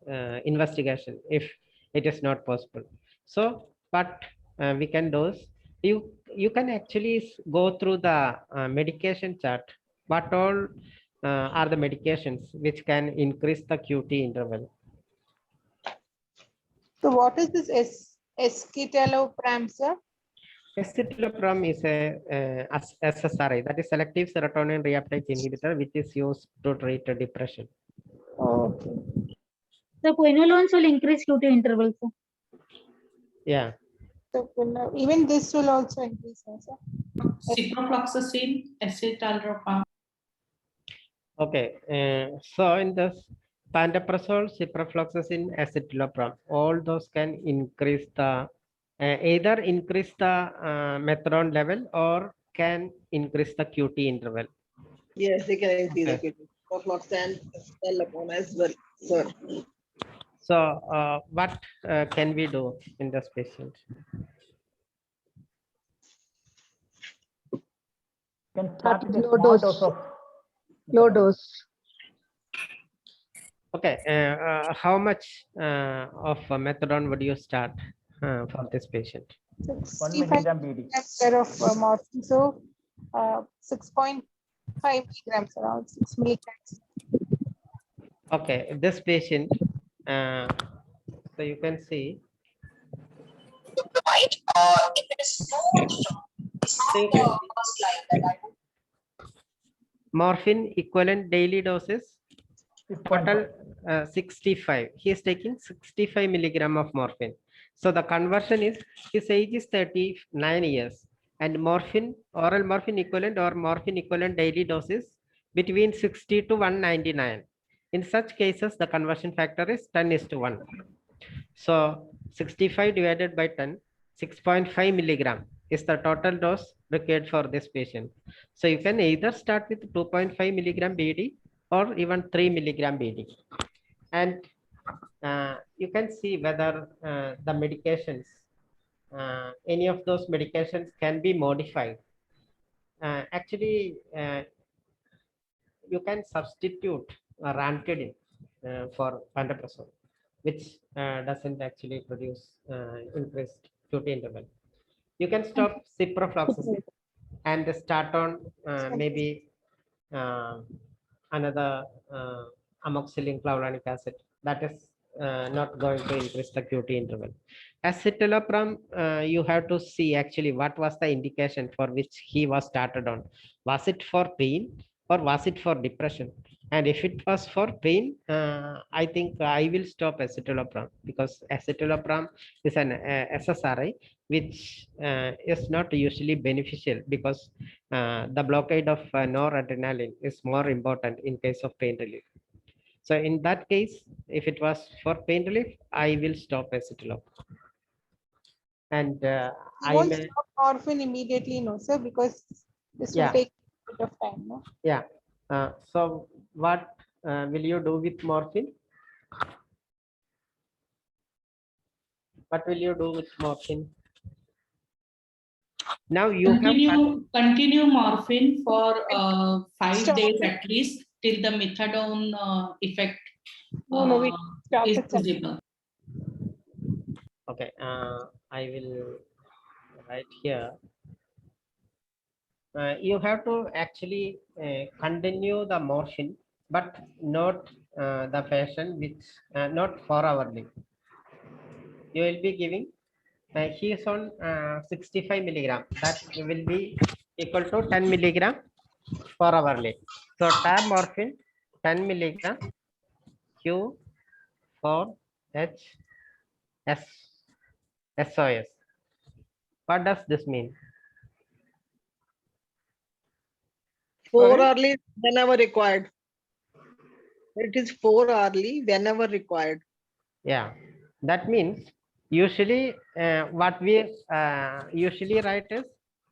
investigation if it is not possible. So what we can do is you can actually go through the medication chart. What all are the medications which can increase the QT interval? So what is this escitalopram, sir? Escitalopram is a SSRI, that is selective serotonin reuptake inhibitor, which is used to treat depression. Okay. The quinolones will increase QT interval, sir. Yeah. So even this will also increase, sir. Ciprofloxacin, escitalopram. Okay. So in this pantoprazole, ciprofloxacin, escitalopram, all those can increase the either increase the methadone level or can increase the QT interval. Yes, they can increase the Okay. QT. Coflox and Escitalopram as well, sir. So what can we do in this patient? Can start with a Low small dose. dose of Low dose. Okay. How much of methadone would you start for this patient? 1 65 milligram BD. of morphine. So 6.5 milligrams, around 6 milligrams. Okay, this patient, so you can see. Morphine equivalent daily doses, total 65. He is taking 65 milligram of morphine. So the conversion is, his age is 39 years and morphine, oral morphine equivalent or morphine equivalent daily doses between 60 to 199. In such cases, the conversion factor is 10:1. So 65 divided by 10, 6.5 milligram is the total dose required for this patient. So you can either start with 2.5 milligram BD or even 3 milligram BD. And you can see whether the medications, any of those medications can be modified. Actually, you can substitute ranitidine for pantoprazole, which doesn't actually produce increased QT interval. You can stop ciprofloxacin and start on maybe another amoxicillin clavulanic acid. That is not going to increase the QT interval. Escitalopram, you have to see actually what was the indication for which he was started on. Was it for pain or was it for depression? And if it was for pain, I think I will stop escitalopram because escitalopram is an SSRI, which is not usually beneficial because the blockade of noradrenaline is more important in case of pain relief. So in that case, if it was for pain relief, I will stop escitalopram. And You won't stop morphine immediately, no, sir, because this will take a bit of time, no? Yeah. So what will you do with morphine? What will you do with morphine? Now you have Continue morphine for 5 days at least till the methadone effect is visible. Okay, I will write here. You have to actually continue the morphine, but not the fashion which not 4 hourly. You will be giving. He is on 65 milligram. That will be equal to 10 milligram per hourly. So tab morphine 10 milligram Q 4 H S SOS. What does this mean? 4 hourly whenever required. It is 4 hourly whenever required. Yeah, that means usually what we usually write is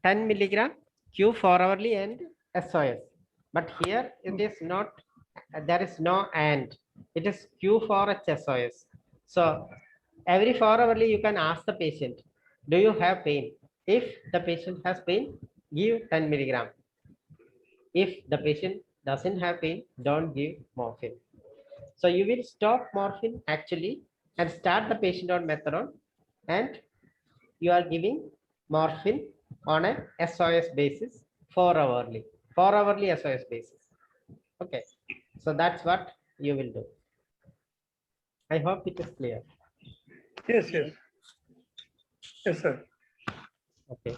10 milligram Q 4 hourly and SOS. But here it is not, there is no and, it is Q for SOS. So every 4 hourly you can ask the patient, do you have pain? If the patient has pain, give 10 milligram. If the patient doesn't have pain, don't give morphine. So you will stop morphine actually and start the patient on methadone, and you are giving morphine on a SOS basis 4 hourly SOS basis. Okay, so that's what you will do. I hope it is clear. Yes, yes. Yes, sir. Okay.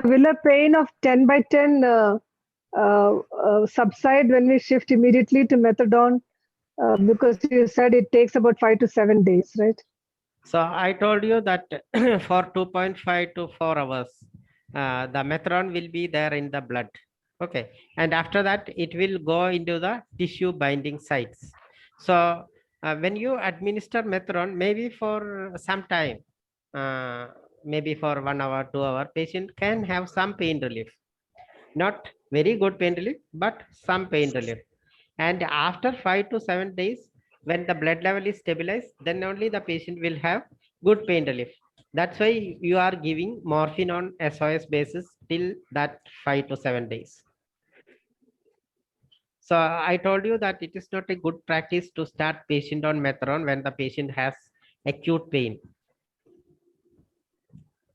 Will a pain of 10 by 10 subside when we shift immediately to methadone? Because you said it takes about 5 to 7 days, right? So I told you that for 2.5 to 4 hours, the methadone will be there in the blood. Okay, and after that it will go into the tissue binding sites. So when you administer methadone, maybe for some time, maybe for 1 hour, 2 hour, patient can have some pain relief. Not very good pain relief, but some pain relief. And after 5 to 7 days, when the blood level is stabilized, then only the patient will have good pain relief. That's why you are giving morphine on SOS basis till that 5 to 7 days. So I told you that it is not a good practice to start patient on methadone when the patient has acute pain.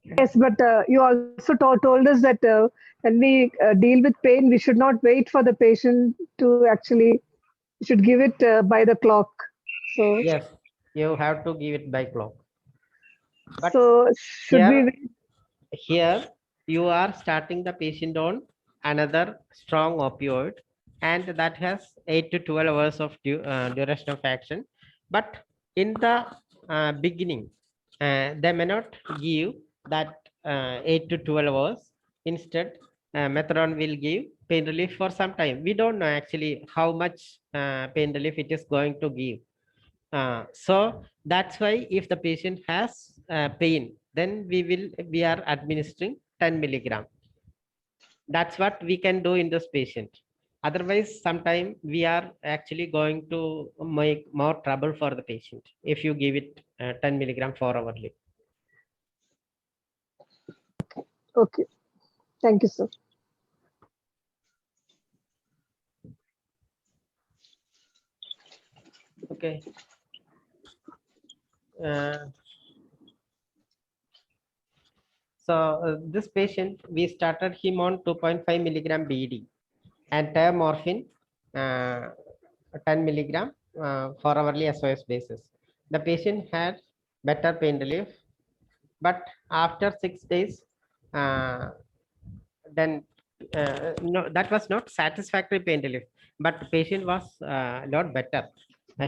Yes, but you also told us that when we deal with pain, we should not wait for the patient to actually, we should give it by the clock. So yes, you have to give it by clock. But so should here you are starting the patient on another strong opioid, and that has 8 to 12 hours of duration of action. But in the beginning, they may not give that 8 to 12 hours. Instead, methadone will give pain relief for some time. We don't know actually how much pain relief it is going to give. So that's why if the patient has pain, then we are administering 10 milligram. That's what we can do in this patient. Otherwise, sometime we are actually going to make more trouble for the patient if you give it 10 milligram 4 hourly. Okay, thank you, sir. Okay. So this patient, we started him on 2.5 milligram BD and morphine 10 milligram for hourly SOS basis. The patient had better pain relief, but after 6 days, then no, that was not satisfactory pain relief, but the patient was not better.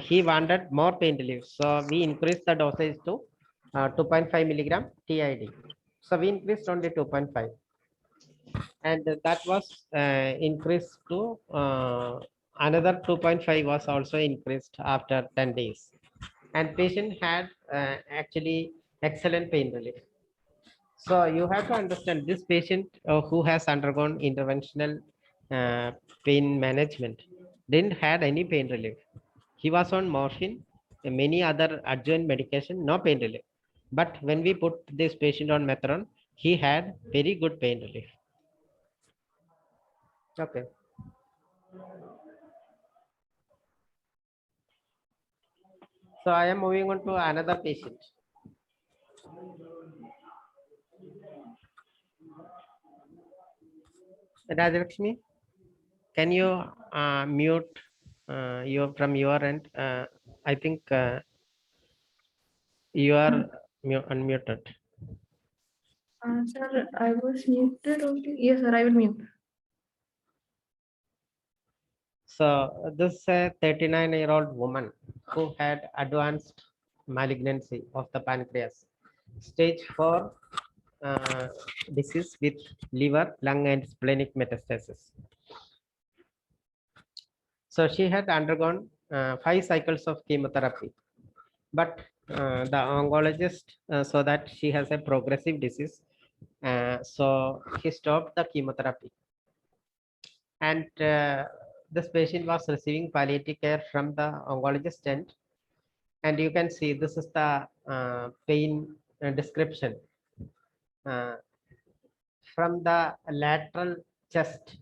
He wanted more pain relief, so we increased the dosage to 2.5 milligram TID. So we increased only 2.5, and that was increased to another 2.5 was also increased after 10 days, and patient had actually excellent pain relief. So you have to understand this patient who has undergone interventional pain management didn't had any pain relief. He was on morphine many other adjoint medication, no pain relief. But when we put this patient on methadone, he had very good pain relief. Okay. So I am moving on to another patient. Rajalakshmi, can you mute you from your end? I think you are unmuted. Sir, I was muted only. Yes, sir, I will mute. So this is a 39-year-old woman who had advanced malignancy of the pancreas, stage 4 disease with liver, lung, and splenic metastasis. So she had undergone 5 cycles of chemotherapy, but the oncologist saw that she has a progressive disease, so he stopped the chemotherapy. And this patient was receiving palliative care from the oncologist end. And you can see this is the pain description. From the lateral chest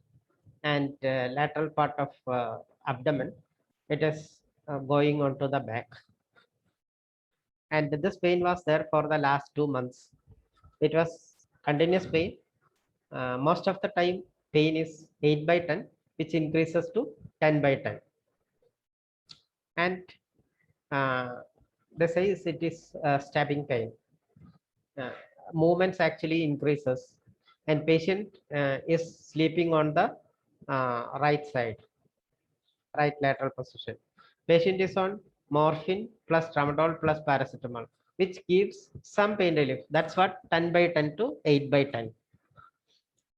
and lateral part of abdomen, it is going onto the back. And this pain was there for the last 2 months. It was continuous pain. Most of the time, pain is 8/10, which increases to 10/10. And they say it is stabbing pain. Movements actually increases, and patient is sleeping on the right side, right lateral position. Patient is on morphine plus tramadol plus paracetamol, which gives some pain relief. That's what 10/10 to 8/10.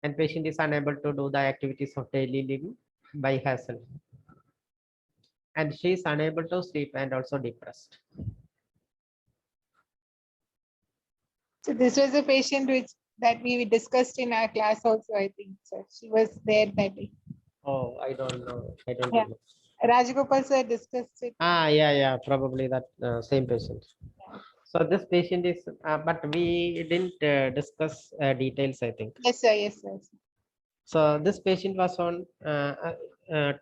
And patient is unable to do the activities of daily living by herself. And she is unable to sleep and also depressed. So this was a patient that we discussed in our class also, I think. So she was there that day. Oh, I don't know. I don't Yeah. know. Rajagopal sir discussed it. Yeah, probably that same patient. So this patient is, but we didn't discuss details, I think. Yes, sir. Yes, sir. So this patient was on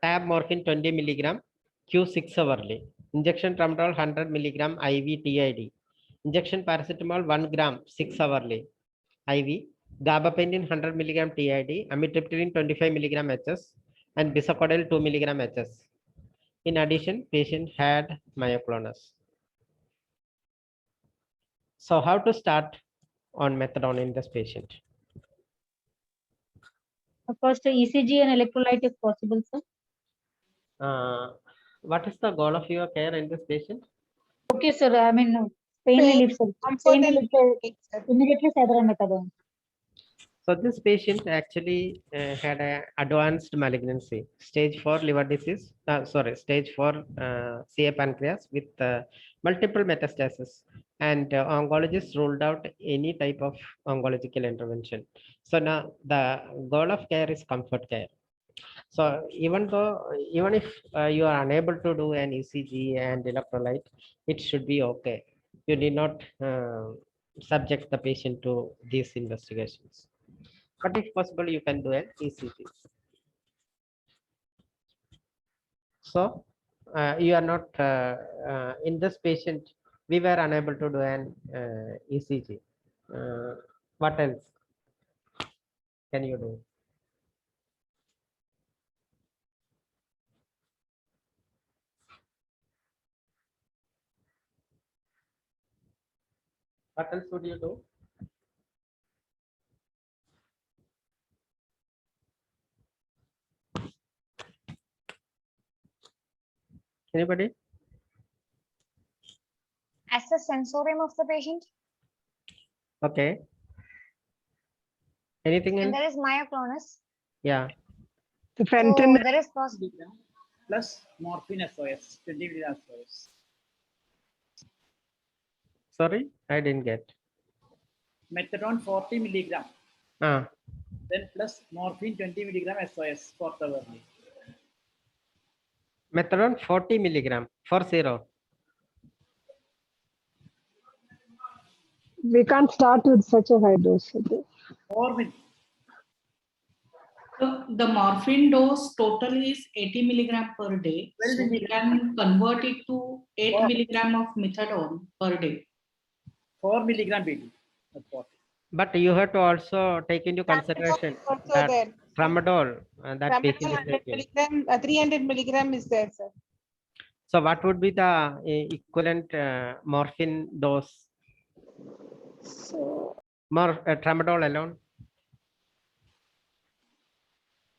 tab morphine 20 milligram Q6 hourly, injection tramadol 100 milligram IV TID, injection paracetamol 1 gram 6 hourly IV, gabapentin 100 milligram TID, amitriptyline 25 milligram HS, and bisacodyl 2 milligram HS. In addition, patient had myoclonus. So how to start on methadone in this patient? First, ECG and electrolyte if possible, sir. What is the goal of your care in this patient? Okay, sir. I mean, pain relief, sir. Pain relief, sir. Immediately Cyber methadone. So this patient actually had an advanced malignancy, stage 4 liver disease, stage 4 CA pancreas with multiple metastasis, and oncologists ruled out any type of oncological intervention. So now the goal of care is comfort care. So even if you are unable to do an ECG and electrolyte, it should be okay. You need not subject the patient to these investigations. But if possible, you can do an ECG. So you are not in this patient. We were unable to do an ECG. What else can you do? What else would you do? Anybody? Assess sensorium of the patient. Okay. Anything And else? there is myoclonus. Yeah. The So fentanyl. there is possible. Plus morphine SOS, 20 milligram SOS. Sorry, I didn't get. Methadone 40 milligram. Then plus morphine 20 milligram SOS for hourly. Methadone 40 milligram for 0. we can't start with such a high dose. Morphine. So the morphine dose total is 80 milligram per day. So we can convert it to 8 milligram of methadone per day. 4 milligram BD. That's what. But you have to also take into consideration Also that there. tramadol that Tramadol patient is 100 taking. milligram, 300 milligram is there, sir. So what would be the equivalent morphine dose? So, Tramadol alone?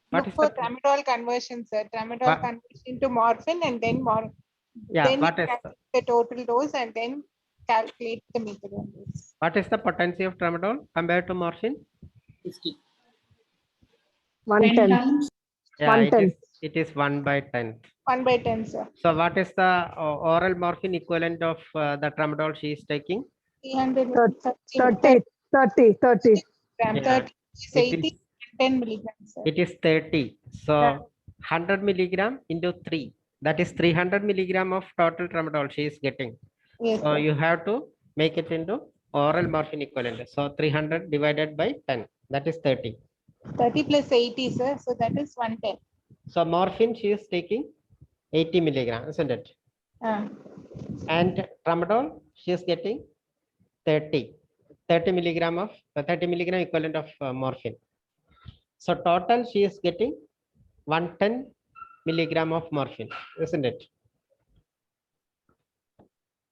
What look is for the tramadol conversion, sir. Tramadol What- conversion to morphine and then yeah? then What you is calculate the total dose and then calculate the methadone dose. what is the potency of tramadol compared to morphine? 50. 110. 10 times. Yeah, 110. it is 1/10. 1/10, sir. So what is the oral morphine equivalent of the tramadol she is taking? 330 30. gram, Yeah, 30 is it 80, 10 milligrams, sir. It is 30. So Yeah. 100 milligram into 3. That is 300 milligram of total tramadol she is getting. Yes, So sir. you have to make it into oral morphine equivalent. So 300 divided by 10. That is 30. 30 plus 80, sir. So that is 110. So morphine she is taking 80 milligram, isn't it? And tramadol she is getting 30 milligram of 30 milligram equivalent of morphine. So total she is getting 110 milligram of morphine, isn't it?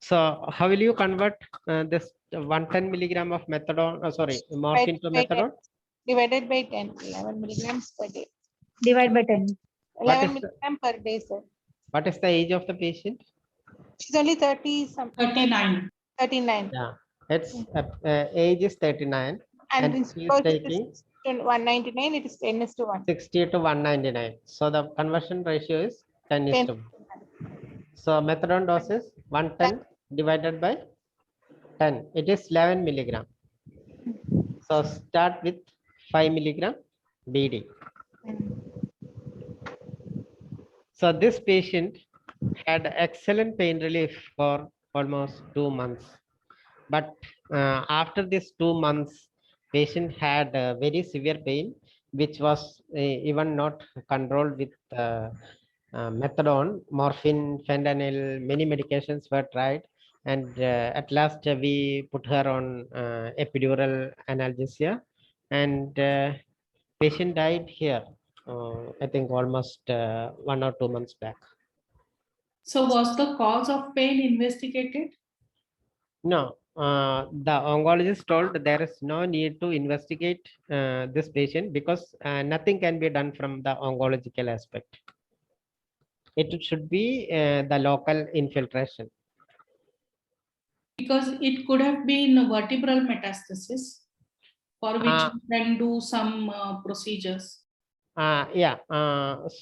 So how will you convert this 110 milligram of methadone, morphine to methadone? Divided by 10, 11 milligrams per day. Divide by 10. 11 is the- milligram per day, sir. What is the age of the patient? She's only 30 something. 39. 39. Yeah, its age is 39 And and in she is suppose it taking is 199, it is 10:1. 60 to 199. So the conversion ratio is 10:1. So methadone dose is 110 divided by 10. It is 11 milligram. So start with 5 milligram BD. So this patient had excellent pain relief for almost 2 months. But after this 2 months, patient had very severe pain, which was even not controlled with methadone, morphine, fentanyl, many medications were tried. And at last we put her on epidural analgesia, and patient died here. I think almost 1 or 2 months back. So was the cause of pain investigated? No, the oncologist told there is no need to investigate this patient because nothing can be done from the oncological aspect. It should be the local infiltration. Because it could have been vertebral metastasis, for which you can do some procedures. Yeah,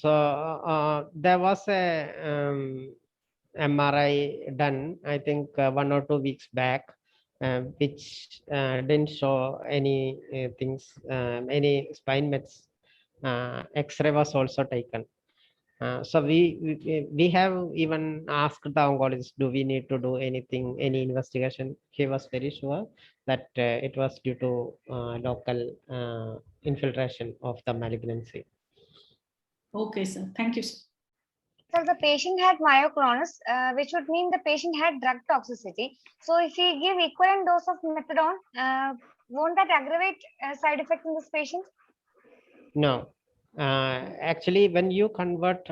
so there was a MRI done, I think 1 or 2 weeks back, which didn't show any things, any spine mets. X-ray was also taken. So we have even asked the oncologist, do we need to do anything, any investigation? He was very sure that it was due to local infiltration of the malignancy. Okay, sir. Thank you, sir. So the patient had myoclonus, which would mean the patient had drug toxicity. So if we give equivalent dose of methadone, won't that aggravate side effects in this patient? No. Actually, when you convert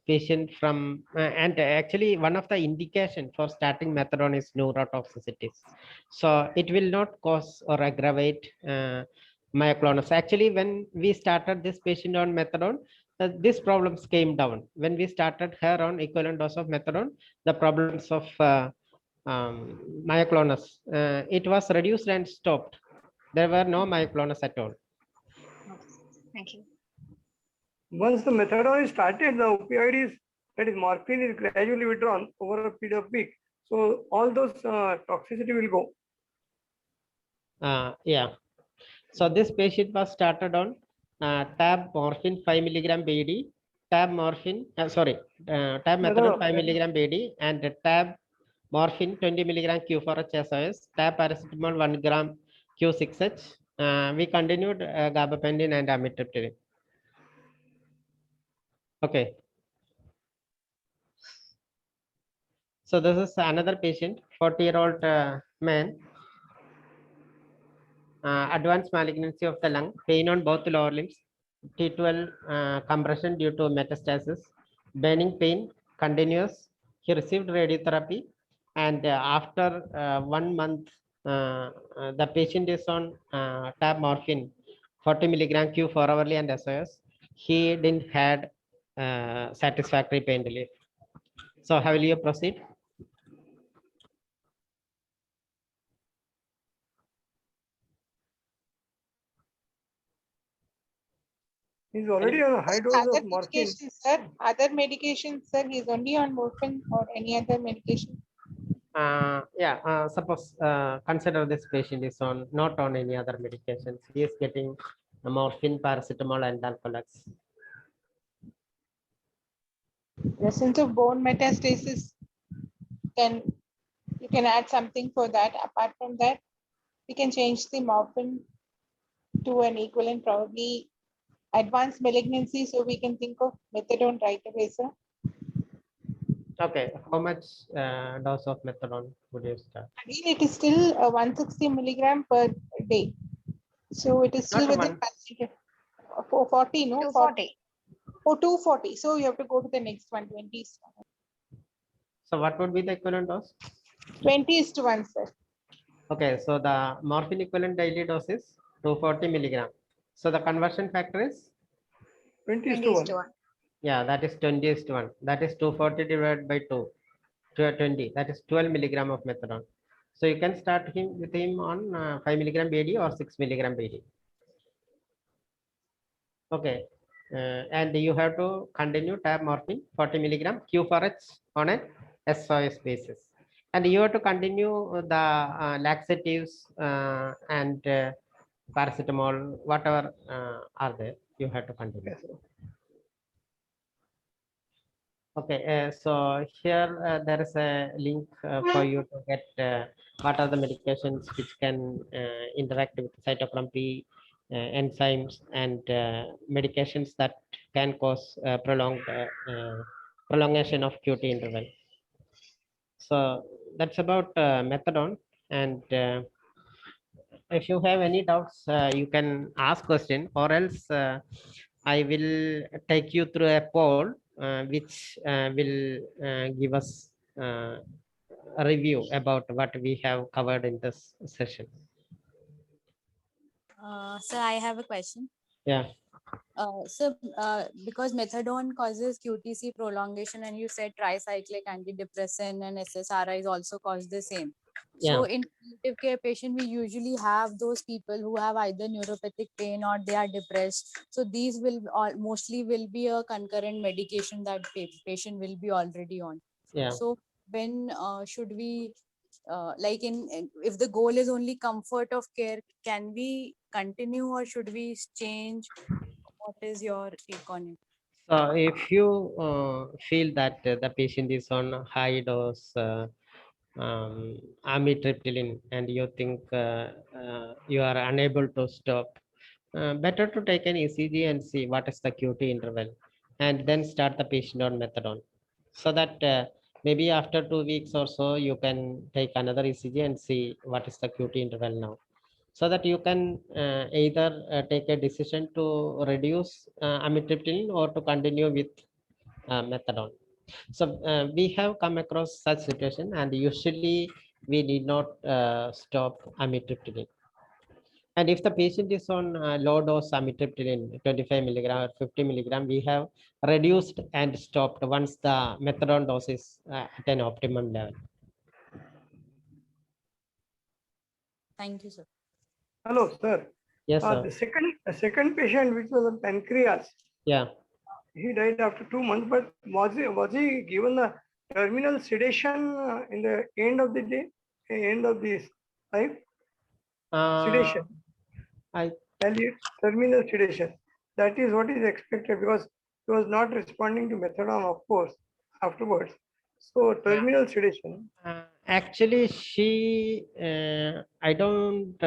patient from, and actually one of the indication for starting methadone is neurotoxicities. So it will not cause or aggravate myoclonus. Actually, when we started this patient on methadone, these problems came down. When we started her on equivalent dose of methadone, the problems of myoclonus, it was reduced and stopped. There were no myoclonus at all. Thank you. Once the methadone is started, the opioid is, that is morphine, is gradually withdrawn over a period of week. So all those toxicity will go. Yeah. So this patient was started on tab morphine 5 milligram BD, tab morphine, tab methadone 5 milligram BD, and tab morphine 20 milligram Q4H SOS, tab paracetamol 1 gram Q6H. We continued gabapentin and amitriptyline. Okay. So this is another patient, 40-year-old man, advanced malignancy of the lung, pain on both lower limbs, T12 compression due to metastasis, burning pain, continuous. He received radiotherapy, and after 1 month, the patient is on tab morphine, 40 milligram Q 4 hourly and SOS. He didn't had satisfactory pain relief. So how will you proceed? He's already on a high dose Other of morphine. medications, sir. Other medications, sir. He's only on morphine or any other medication. Suppose consider this patient is on not on any other medications. He is getting morphine, paracetamol, and Alpholax. Presence of bone metastasis, you can add something for that. Apart from that, we can change the morphine to an equivalent, probably advanced malignancy, so we can think of methadone right away, sir. Okay, how much dose of methadone would you start? Again, it is still 160 milligram per day. So it is still Not within one. 440, no? 240. Oh, 240. So you have to go to the next 120. So what would be the equivalent dose? 20:1, sir. Okay, so the morphine equivalent daily dose is 240 milligram. So the conversion factor is 20:1. Yeah, that is 20:1. That is 240 divided by 2, 20. That is 12 milligram of methadone. So you can start with him on 5 milligram BD or 6 milligram BD. Okay, and you have to continue tab morphine 40 milligram Q4H on a SOS basis, and you have to continue the laxatives and paracetamol, whatever are there, you have to continue. Okay, so here there is a link for you to get what are the medications which can interact with cytochrome P enzymes and medications that can cause prolongation of QT interval. So that's about methadone, and if you have any doubts, you can ask question, or else I will take you through a poll which will give us a review about what we have covered in this session. Sir, I have a question. Yeah. Because methadone causes QTC prolongation, and you said tricyclic antidepressant and SSRIs also cause the same. So in palliative care patient, we usually have those people who have either neuropathic pain or they are depressed. So these will mostly will be a concurrent medication that patient will be already on. Yeah. So when should we if the goal is only comfort of care, can we continue or should we change? What is your take on it? So if you feel that the patient is on high dose amitriptyline and you think you are unable to stop, better to take an ECG and see what is the QT interval, and then start the patient on methadone, so that maybe after 2 weeks or so you can take another ECG and see what is the QT interval now, so that you can either take a decision to reduce amitriptyline or to continue with methadone. So we have come across such situation, and usually we need not stop amitriptyline. And if the patient is on low dose amitriptyline, 25 milligram or 50 milligram, we have reduced and stopped once the methadone dose is at an optimum level. Thank you, sir. Hello, sir. Yes, sir. The second patient, which was a pancreas. Yeah. He died after 2 months, but was he given the terminal sedation in the end of the day, end of this life? Sedation. Terminal sedation. That is what is expected, because he was not responding to methadone, of course, afterwards. So terminal sedation. Actually, I don't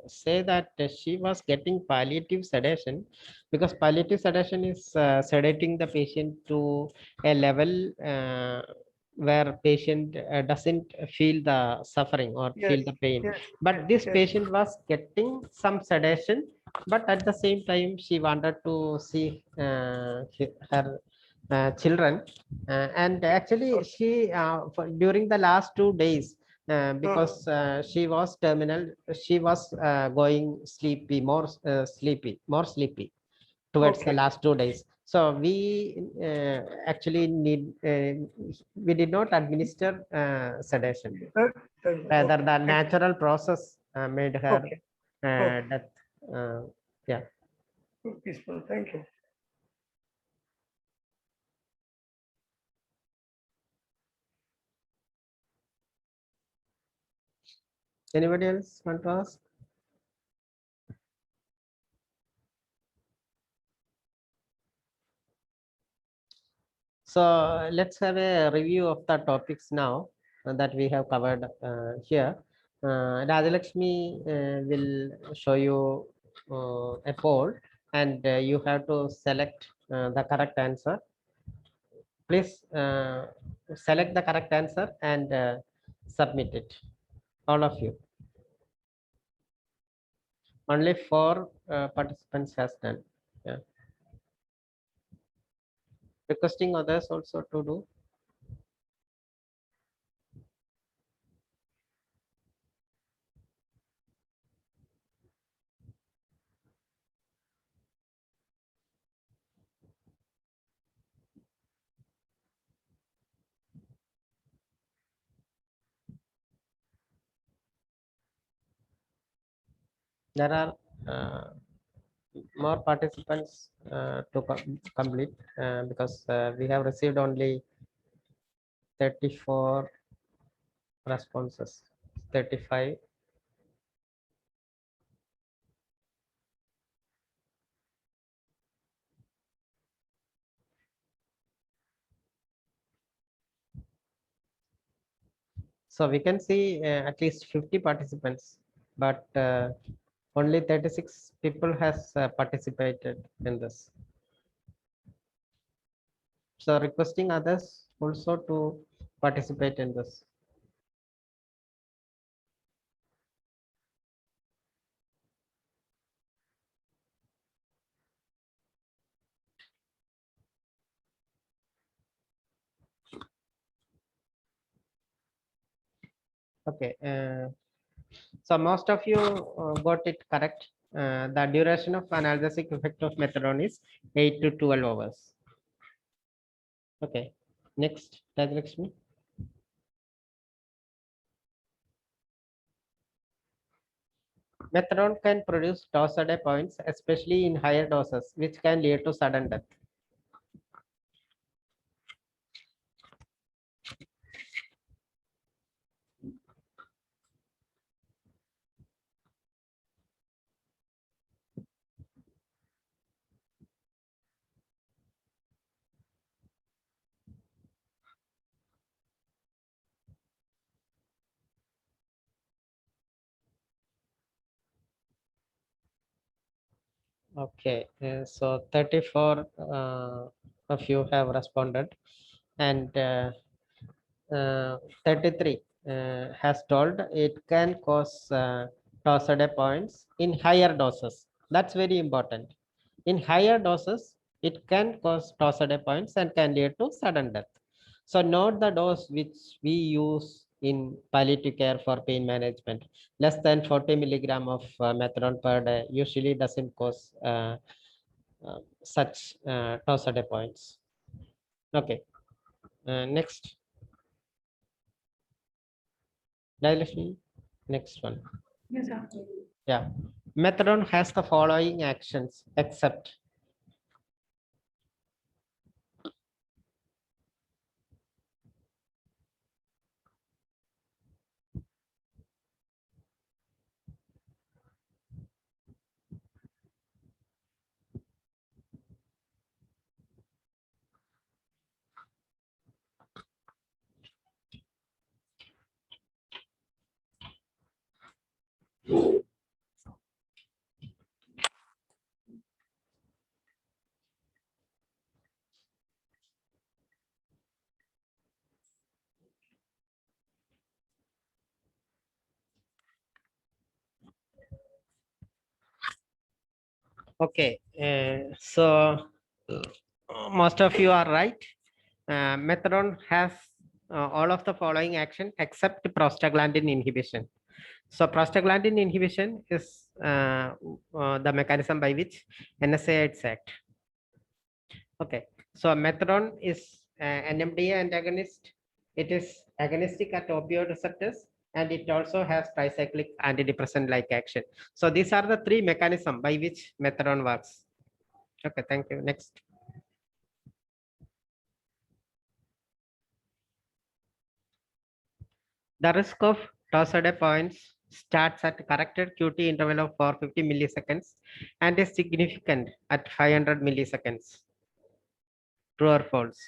say that she was getting palliative sedation, because palliative sedation is sedating the patient to a level where patient doesn't feel the suffering or Yes, feel the pain. yes, But this yes. patient was getting some sedation, but at the same time, she wanted to see her children, and actually she during the last 2 days, because she was terminal, she was going sleepy, more sleepy towards the Okay. last 2 days. So we actually we did not administer sedation. Rather, the natural process made her Okay. Okay. death. Yeah. Peaceful. Thank you. Anybody else want to ask? So let's have a review of the topics now that we have covered here. Rajalakshmi will show you a poll, and you have to select the correct answer. Please select the correct answer and submit it, all of you. Only 4 participants has done. Yeah. Requesting others also to do. There are more participants to complete, because we have received only 34 responses, 35. So we can see at least 50 participants, but only 36 people has participated in this. So requesting others also to participate in this. Okay. So most of you got it correct. The duration of analgesic effect of methadone is 8 to 12 hours. Okay. Next, Rajlakshmi. Methadone can produce torsade points, especially in higher doses, which can lead to sudden death. Okay, so 34 of you have responded, and 33 has told it can cause torsade points in higher doses. That's very important. In higher doses, it can cause torsade points and can lead to sudden death. So note the dose which we use in palliative care for pain management. Less than 40 milligram of methadone per day usually doesn't cause such torsade points. Okay, next. Dilation, next one. Yes, sir. Yeah, methadone has the following actions except. Okay, so most of you are right. Methadone has all of the following action except prostaglandin inhibition. So prostaglandin inhibition is the mechanism by which NSAIDs act. Okay, so methadone is NMDA antagonist. It is agonistic at opioid receptors, and it also has tricyclic antidepressant-like action. So these are the three mechanisms by which methadone works. Okay, thank you. Next. The risk of torsade points starts at corrected QT interval of 450 milliseconds and is significant at 500 milliseconds. True or false?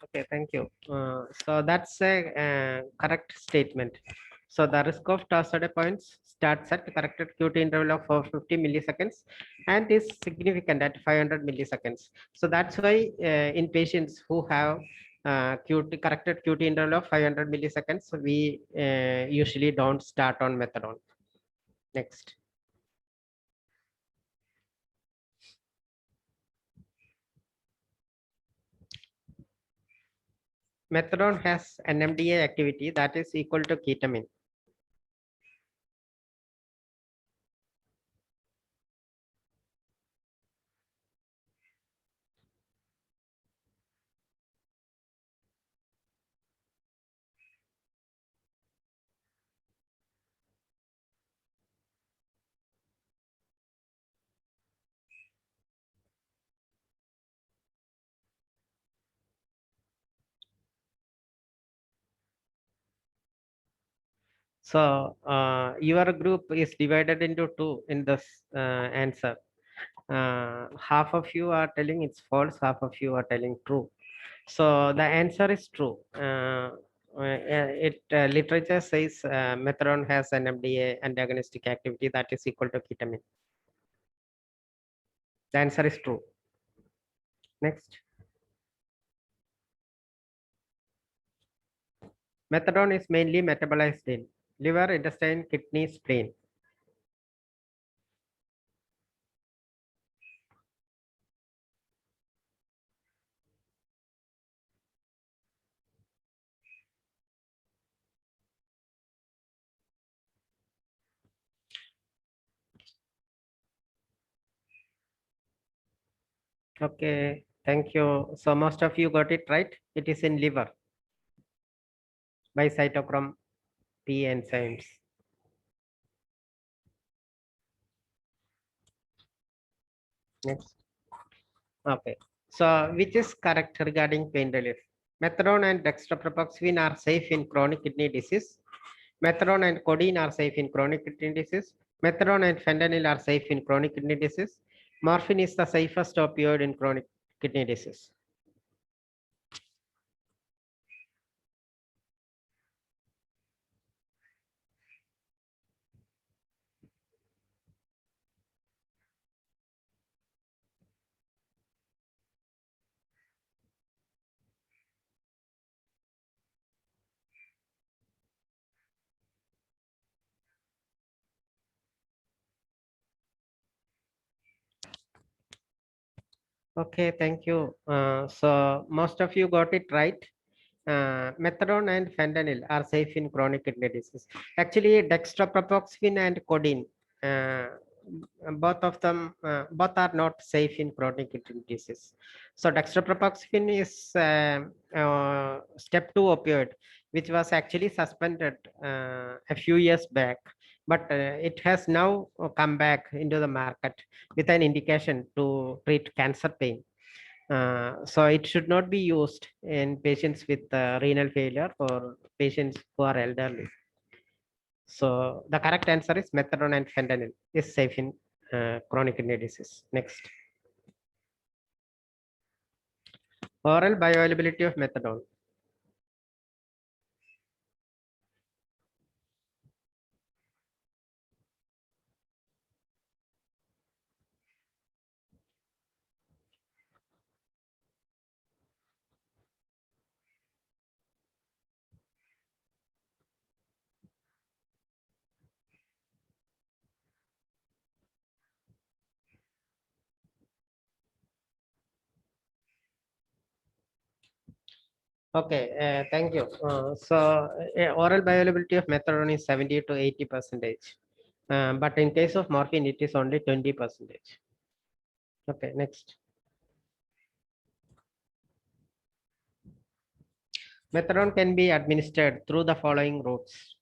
Okay, thank you. So that's a correct statement. So the risk of torsade points starts at corrected QT interval of 450 milliseconds and is significant at 500 milliseconds. So that's why in patients who have corrected QT interval of 500 milliseconds, we usually don't start on methadone. Next. Methadone has NMDA activity that is equal to ketamine. So your group is divided into two in this answer. Half of you are telling it's false, half of you are telling true. So the answer is true. Literature says methadone has an NMDA antagonistic activity that is equal to ketamine. The answer is true. Next. Methadone is mainly metabolized in liver, intestine, kidney, spleen. Okay, thank you. So most of you got it right. It is in liver by cytochrome P enzymes. Next. Okay. So which is correct regarding pain relief? Methadone and dextropropoxyphen are safe in chronic kidney disease. Methadone and codeine are safe in chronic kidney disease. Methadone and fentanyl are safe in chronic kidney disease. Morphine is the safest opioid in chronic kidney disease. Okay, thank you. So most of you got it right. Methadone and fentanyl are safe in chronic kidney disease. Actually, dextropropoxyphen and codeine, both of them, both are not safe in chronic kidney disease. So dextropropoxyphen is step 2 opioid, which was actually suspended a few years back but it has now come back into the market with an indication to treat cancer pain. So it should not be used in patients with renal failure or patients who are elderly. So the correct answer is methadone and fentanyl is safe in chronic kidney disease. Next. Oral bioavailability of methadone. Okay, thank you. Oral bioavailability of methadone is 70 to 80%. But in case of morphine, it is only 20%. Okay, next. Methadone can be administered through the following routes.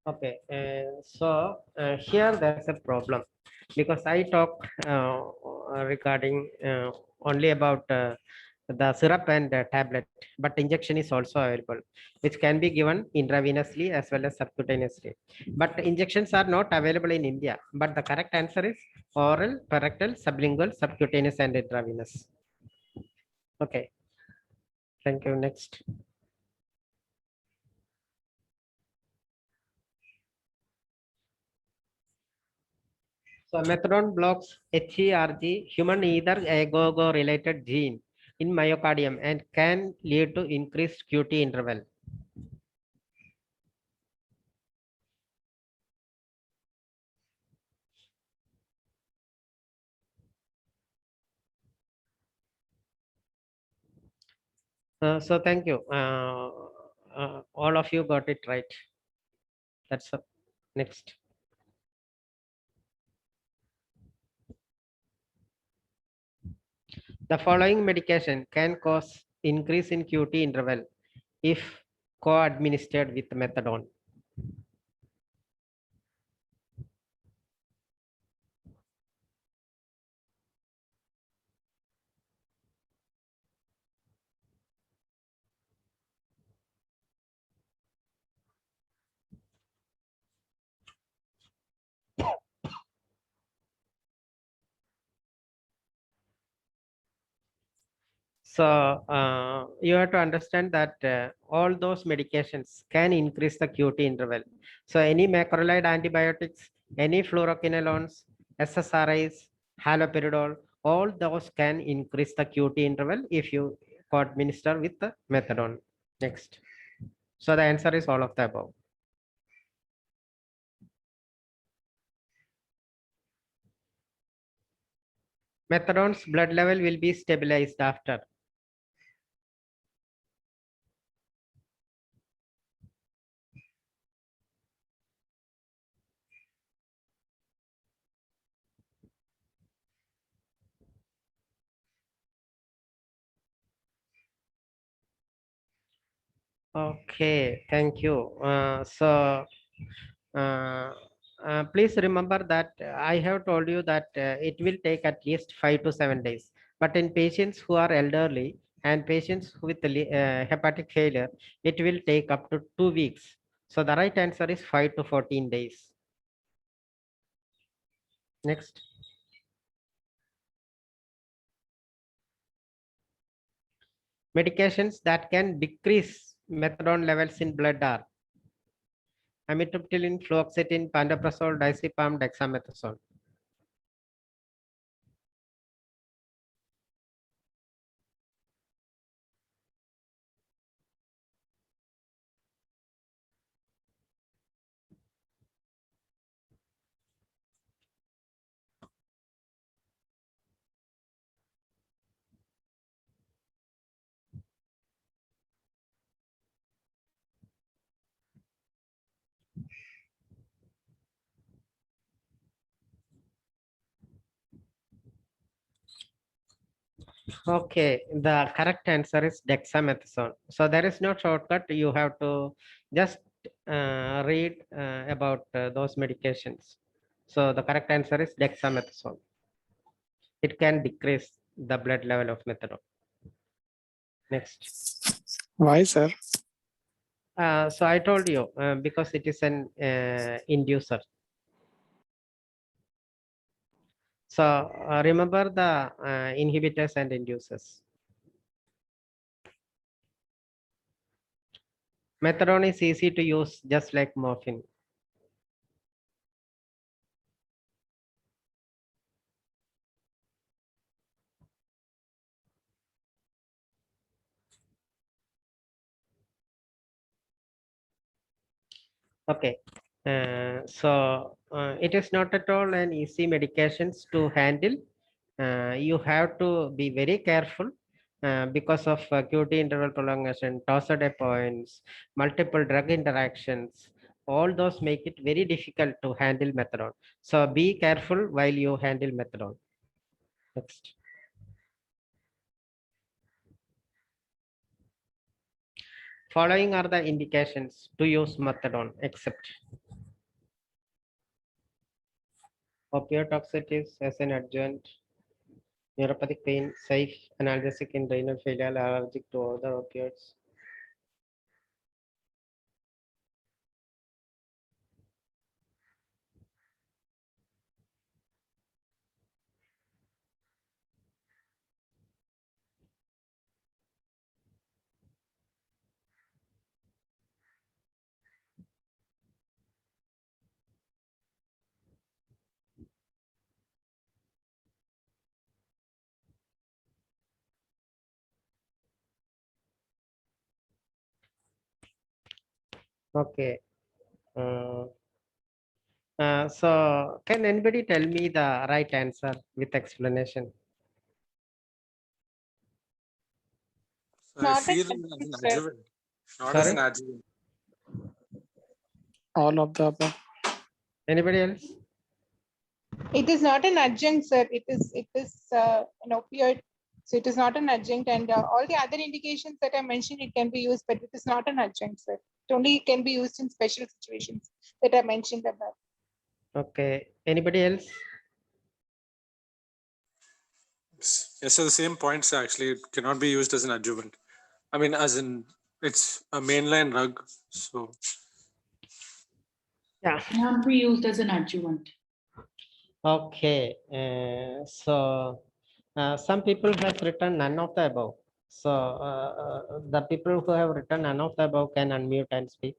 Okay, here there's a problem because I talk regarding only about the syrup and tablet, but injection is also available, which can be given intravenously as well as subcutaneously. But injections are not available in India. But the correct answer is oral, parenteral, sublingual, subcutaneous, and intravenous. Okay, thank you. Next. So methadone blocks HERG, human either agogo related gene in myocardium and can lead to increased QT interval. So thank you. All of you got it right. That's up. Next. The following medication can cause increase in QT interval if co-administered with methadone. So you have to understand that all those medications can increase the QT interval. So any macrolide antibiotics, any fluoroquinolones, SSRIs, haloperidol, all those can increase the QT interval if you co-administer with the methadone. Next. So the answer is all of the above. Methadone's blood level will be stabilized after. Okay, thank you. Please remember that I have told you that it will take at least 5 to 7 days. But in patients who are elderly and patients with hepatic failure, it will take up to 2 weeks. So the right answer is 5 to 14 days. Next. Medications that can decrease methadone levels in blood are amitriptyline, fluoxetine, pantoprazole, diazepam, dexamethasone. Okay, the correct answer is dexamethasone. So there is no shortcut. You have to just read about those medications. So the correct answer is dexamethasone. It can decrease the blood level of methadone. Next. Why, sir? So I told you because it is an inducer. So remember the inhibitors and inducers. Methadone is easy to use, just like morphine. Okay, it is not at all an easy medications to handle. You have to be very careful because of QT interval prolongation, tossed points, multiple drug interactions. All those make it very difficult to handle methadone. So be careful while you handle methadone. Next. Following are the indications to use methadone except opioid toxicities as an adjunct, neuropathic pain, safe, analgesic in renal failure, allergic to other opioids. Okay. So can anybody tell me the right answer with explanation? So I feel as an adjuvant, not as an adjuvant. All of the above. Anybody else? It is not an adjunct, sir. It is an opioid. So it is not an adjunct, and all the other indications that I mentioned, it can be used, but it is not an adjunct, sir. It only can be used in special situations that I mentioned above. Okay. Anybody else? Yes, so the same points actually it cannot be used as an adjuvant. I mean, as in it's a mainline drug, so yeah, cannot be used as an adjuvant. Okay. Some people have written none of the above. So the people who have written none of the above can unmute and speak.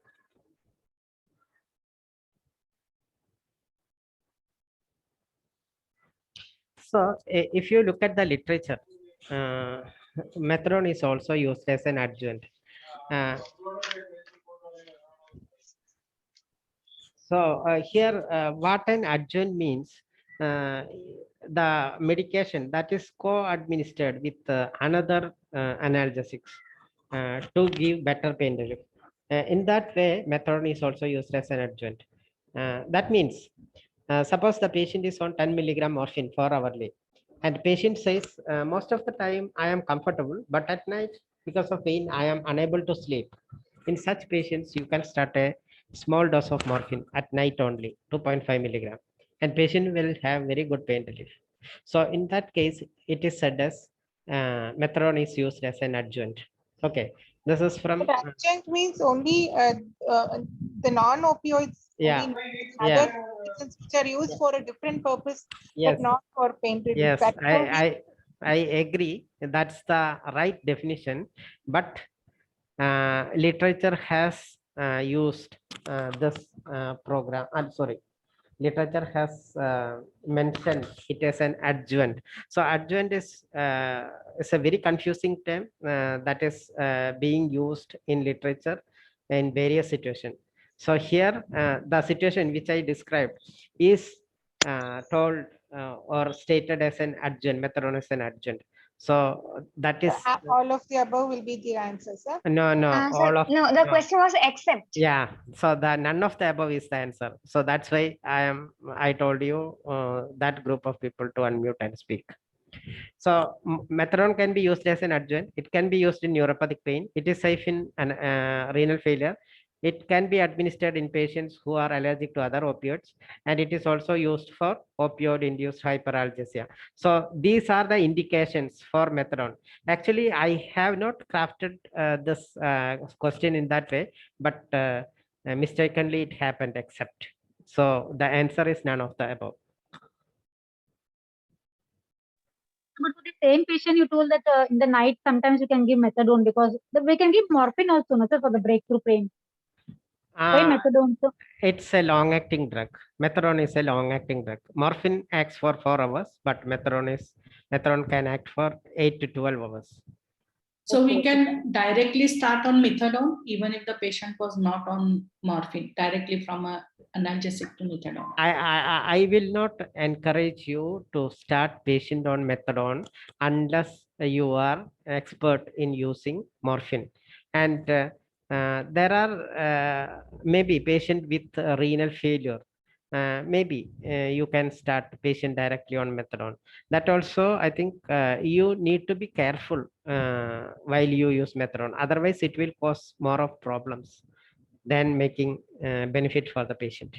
So if you look at the literature, methadone is also used as an adjuvant. Here, what an adjuvant means, the medication that is co-administered with another analgesics to give better pain relief. In that way, methadone is also used as an adjuvant. That means, suppose the patient is on 10 milligram morphine 4 hourly, and patient says, most of the time I am comfortable, but at night, because of pain, I am unable to sleep. In such patients, you can start a small dose of morphine at night only, 2.5 milligram, and patient will have very good pain relief. So in that case, it is said as methadone is used as an adjuvant. Okay, this is from. But adjunct means only the non-opioids. Yeah. Other medicines which are used for a different purpose, Yes. but not for pain relief. Yes, That's how we- I agree. That's the right definition, but literature has used this program. I'm sorry, literature has mentioned it as an adjuvant. So adjuvant is a very confusing term that is being used in literature in various situations. So here, the situation which I described is told or stated as an adjunct, methadone as an adjunct. So that is all of the above will be the answer, sir. no, all of No, the question was except. yeah. So the none of the above is the answer. So that's why I told you that group of people to unmute and speak. So methadone can be used as an adjuvant. It can be used in neuropathic pain. It is safe in renal failure. It can be administered in patients who are allergic to other opioids, and it is also used for opioid-induced hyperalgesia. So these are the indications for methadone. Actually, I have not crafted this question in that way, but mistakenly it happened, except. So the answer is none of the above. But for the same patient, you told that in the night sometimes you can give methadone, because we can give morphine also, no, sir, for the breakthrough pain. Why methadone? So It's a long-acting drug. Methadone is a long-acting drug. Morphine acts for 4 hours, but methadone can act for 8 to 12 hours. So we can directly start on methadone even if the patient was not on morphine, directly from a analgesic to methadone. I will not encourage you to start patient on methadone unless you are expert in using morphine. And there are maybe patient with renal failure. Maybe you can start patient directly on methadone. That also, I think you need to be careful while you use methadone. Otherwise, it will cause more of problems than making benefit for the patient.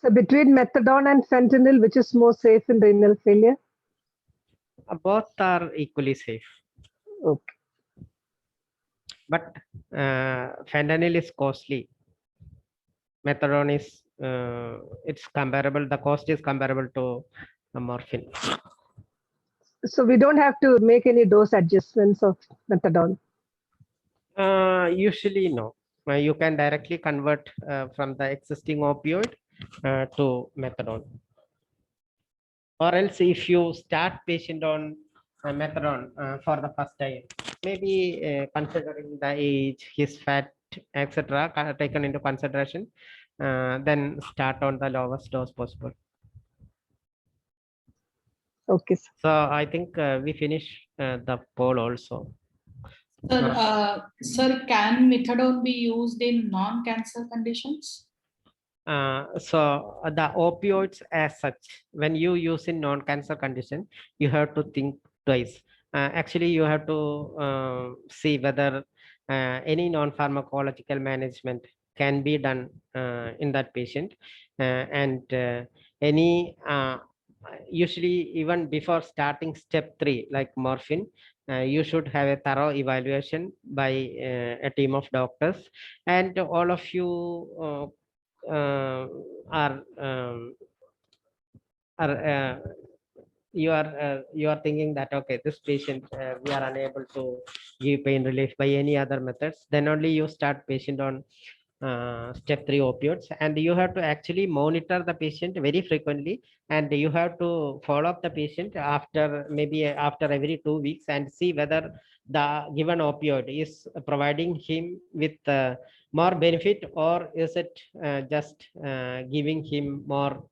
So between methadone and fentanyl, which is more safe in renal failure? Both are equally safe. Okay. But fentanyl is costly. Methadone is it's comparable. The cost is comparable to morphine. So we don't have to make any dose adjustments of methadone. Usually no. You can directly convert from the existing opioid to methadone. Or else, if you start patient on methadone for the first time, maybe considering the age, his fat, etc., taken into consideration, then start on the lowest dose possible. Okay. So I think we finish the poll also. Sir, can methadone be used in non-cancer conditions? So the opioids as such, when you use in non-cancer condition, you have to think twice. Actually, you have to see whether any non-pharmacological management can be done in that patient, and any usually even before starting step 3 like morphine, you should have a thorough evaluation by a team of doctors, and all of you are you are thinking that okay, this patient we are unable to give pain relief by any other methods, then only you start patient on step 3 opioids, and you have to actually monitor the patient very frequently, and you have to follow up the patient after maybe after every 2 weeks and see whether the given opioid is providing him with more benefit, or is it just giving him more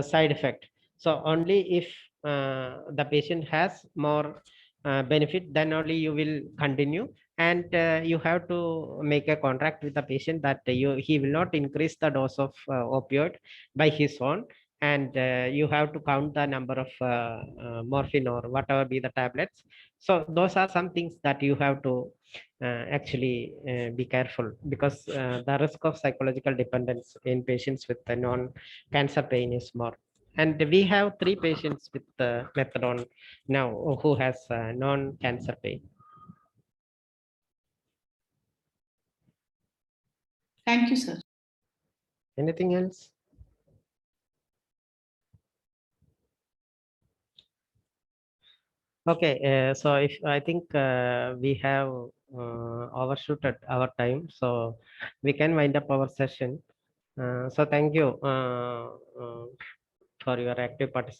side effect. So only if the patient has more benefit, then only you will continue, and you have to make a contract with the patient that he will not increase the dose of opioid by his own, and you have to count the number of morphine or whatever be the tablets. So those are some things that you have to actually be careful, because the risk of psychological dependence in patients with the non-cancer pain is more. And we have 3 patients with methadone now who has non-cancer pain. Thank you, sir. Anything else? Okay, so if I think we have overshooted our time, so we can wind up our session. So thank you for your active participation.